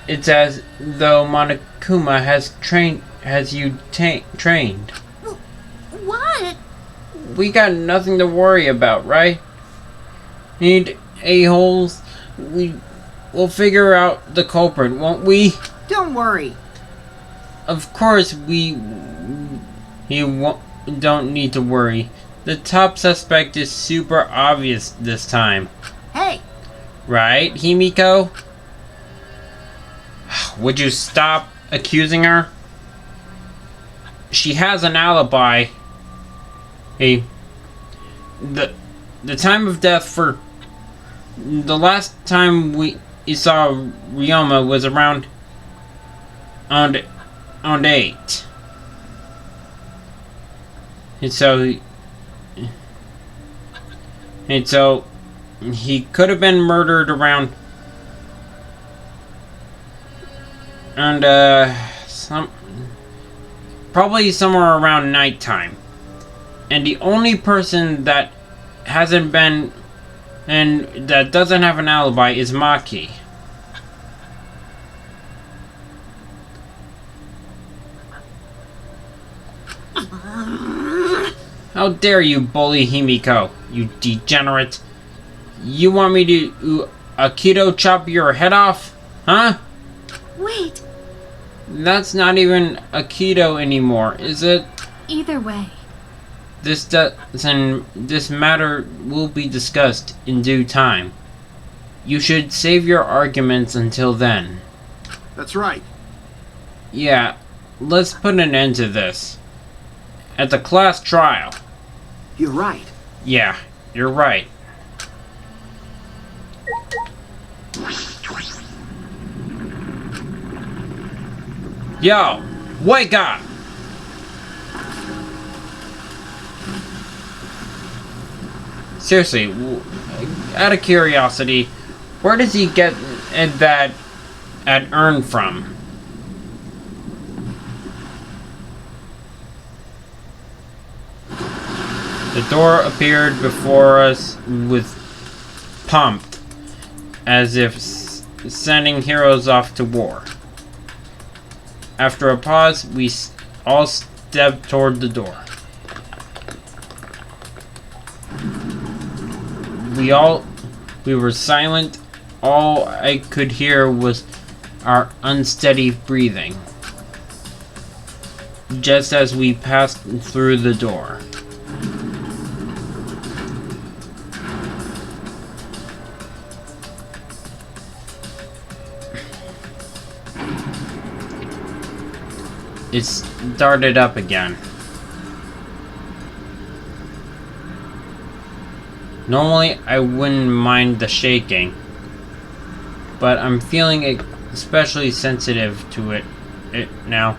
It's as though Monokuma has trained What? We got nothing to worry about, right? Need a-holes? We'll figure out the culprit, won't we? Don't worry. Of course don't need to worry. The top suspect is super obvious this time. Hey, Right, Himiko? Would you stop accusing her? She has an alibi. The time of death for the last time we saw Ryoma was around 8. And so he could have been murdered around probably somewhere around nighttime. And the only person that hasn't been and that doesn't have an alibi is Maki. How dare you bully Himiko, you degenerate. You want me to Aikido chop your head off? Huh? Wait. That's not even Aikido anymore, is it? Either way. This matter will be discussed in due time. You should save your arguments until then. That's right. Yeah, let's put an end to this. At the class trial. You're right. Yeah, you're right. Yo, wake up! Seriously, out of curiosity, where does he get that urn from? The door appeared before us with pomp, as if sending heroes off to war. After a pause, we all stepped toward the door. We were silent. All I could hear was our unsteady breathing, just as we passed through the door. It started up again. Normally, I wouldn't mind the shaking, but I'm feeling especially sensitive to it now.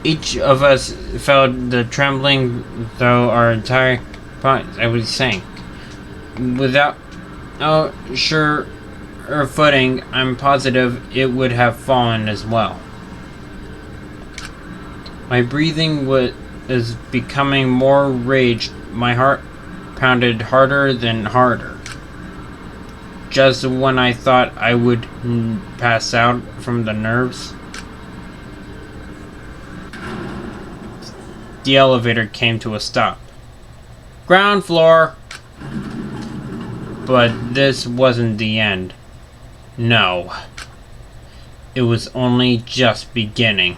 Each of us felt the trembling though our entire bodies. I was sank. Without sure footing, I'm positive it would have fallen as well. My breathing was becoming more raged. My heart pounded harder than harder. Just when I thought I would pass out from the nerves, the elevator came to a stop. Ground floor! But this wasn't the end. No. It was only just beginning.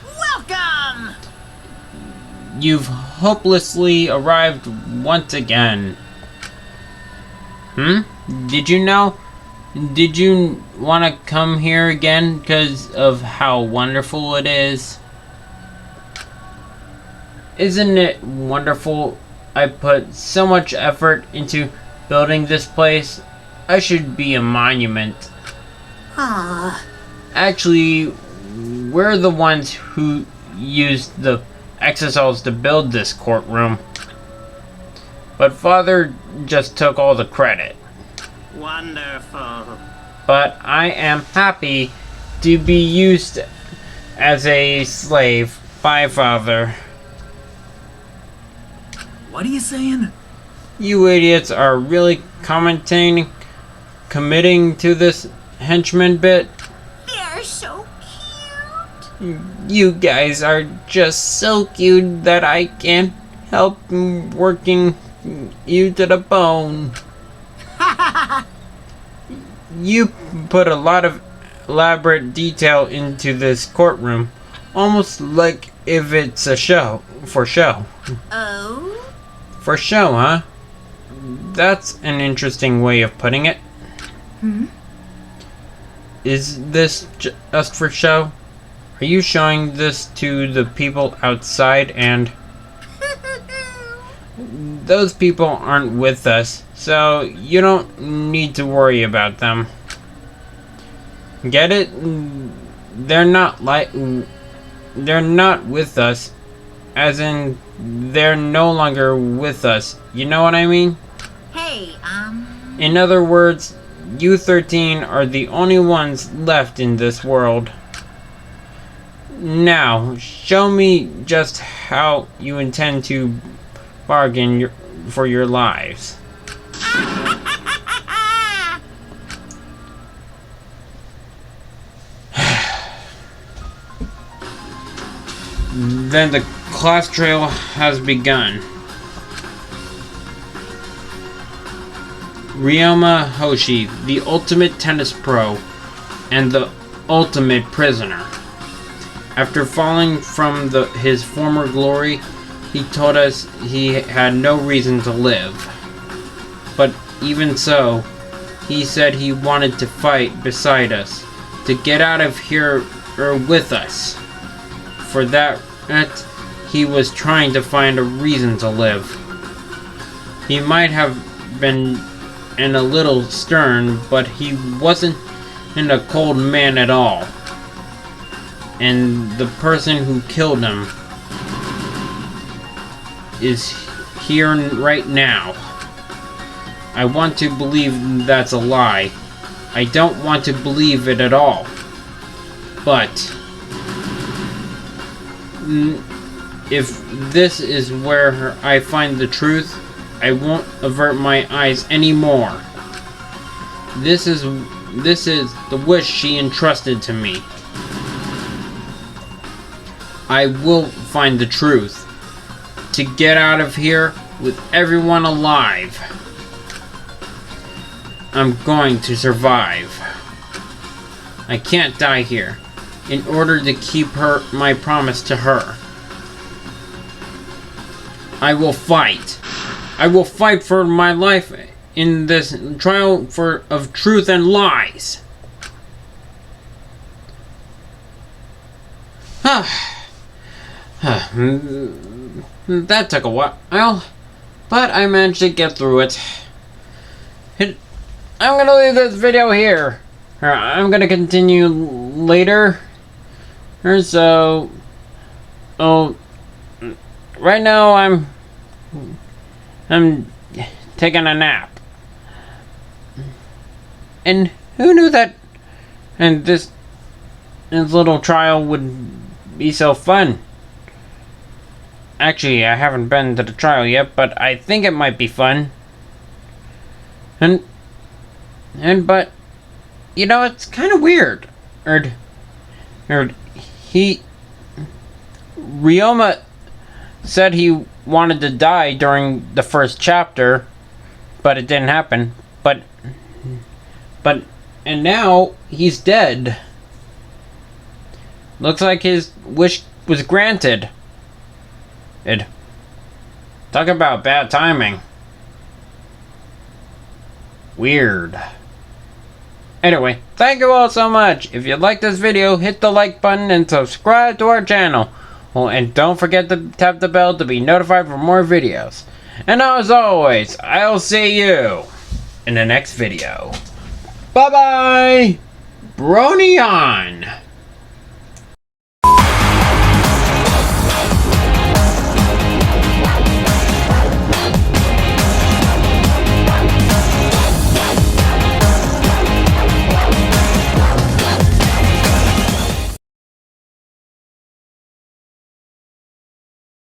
Welcome! You've hopelessly arrived once again. Did you know? Did you want to come here again because of how wonderful it is? Isn't it wonderful? I put so much effort into building this place. I should be a monument. Actually, we're the ones who used the exosols to build this courtroom. But Father just took all the credit. Wonderful. But I am happy to be used as a slave by Father. What are you saying? You idiots are really committing to this henchman bit? They're so cute. You guys are just so cute that I can't help working you to the bone. You put a lot of elaborate detail into this courtroom, almost like if it's a show, for show. Oh? For show, huh? That's an interesting way of putting it. Is this just for show? Are you showing this to the people outside and... Those people aren't with us, so you don't need to worry about them. Get it? They're not with us, as in they're no longer with us. You know what I mean? Hey, In other words, you 13 are the only ones left in this world. Now, show me just how you intend to bargain for your lives. Then the class trail has begun. Ryoma Hoshi, the ultimate tennis pro and the ultimate prisoner. After falling from his former glory, he told us he had no reason to live. But even so, he said he wanted to fight beside us, to get out of here with us. For that, he was trying to find a reason to live. He might have been a little stern, but he wasn't a cold man at all. And the person who killed him is here right now. I want to believe that's a lie. I don't want to believe it at all. But if this is where I find the truth, I won't avert my eyes anymore. This is the wish she entrusted to me. I will find the truth. To get out of here with everyone alive. I'm going to survive. I can't die here. In order to keep my promise to her. I will fight. I will fight for my life in this trial of truth and lies. That took a while, but I managed to get through it. I'm gonna leave this video here. I'm gonna continue later. Right now I'm taking a nap. And who knew that and this little trial would be so fun? Actually, I haven't been to the trial yet, but I think it might be fun. But you know, it's kind of weird. Ryoma said he wanted to die during the first chapter, but it didn't happen. And now he's dead. Looks like his wish was granted. Talk about bad timing. Weird. Anyway, thank you all so much. If you like this video, hit the like button and subscribe to our channel. Oh, and don't forget to tap the bell to be notified for more videos. And as always, I'll see you in the next video. Bye bye! Bronie on!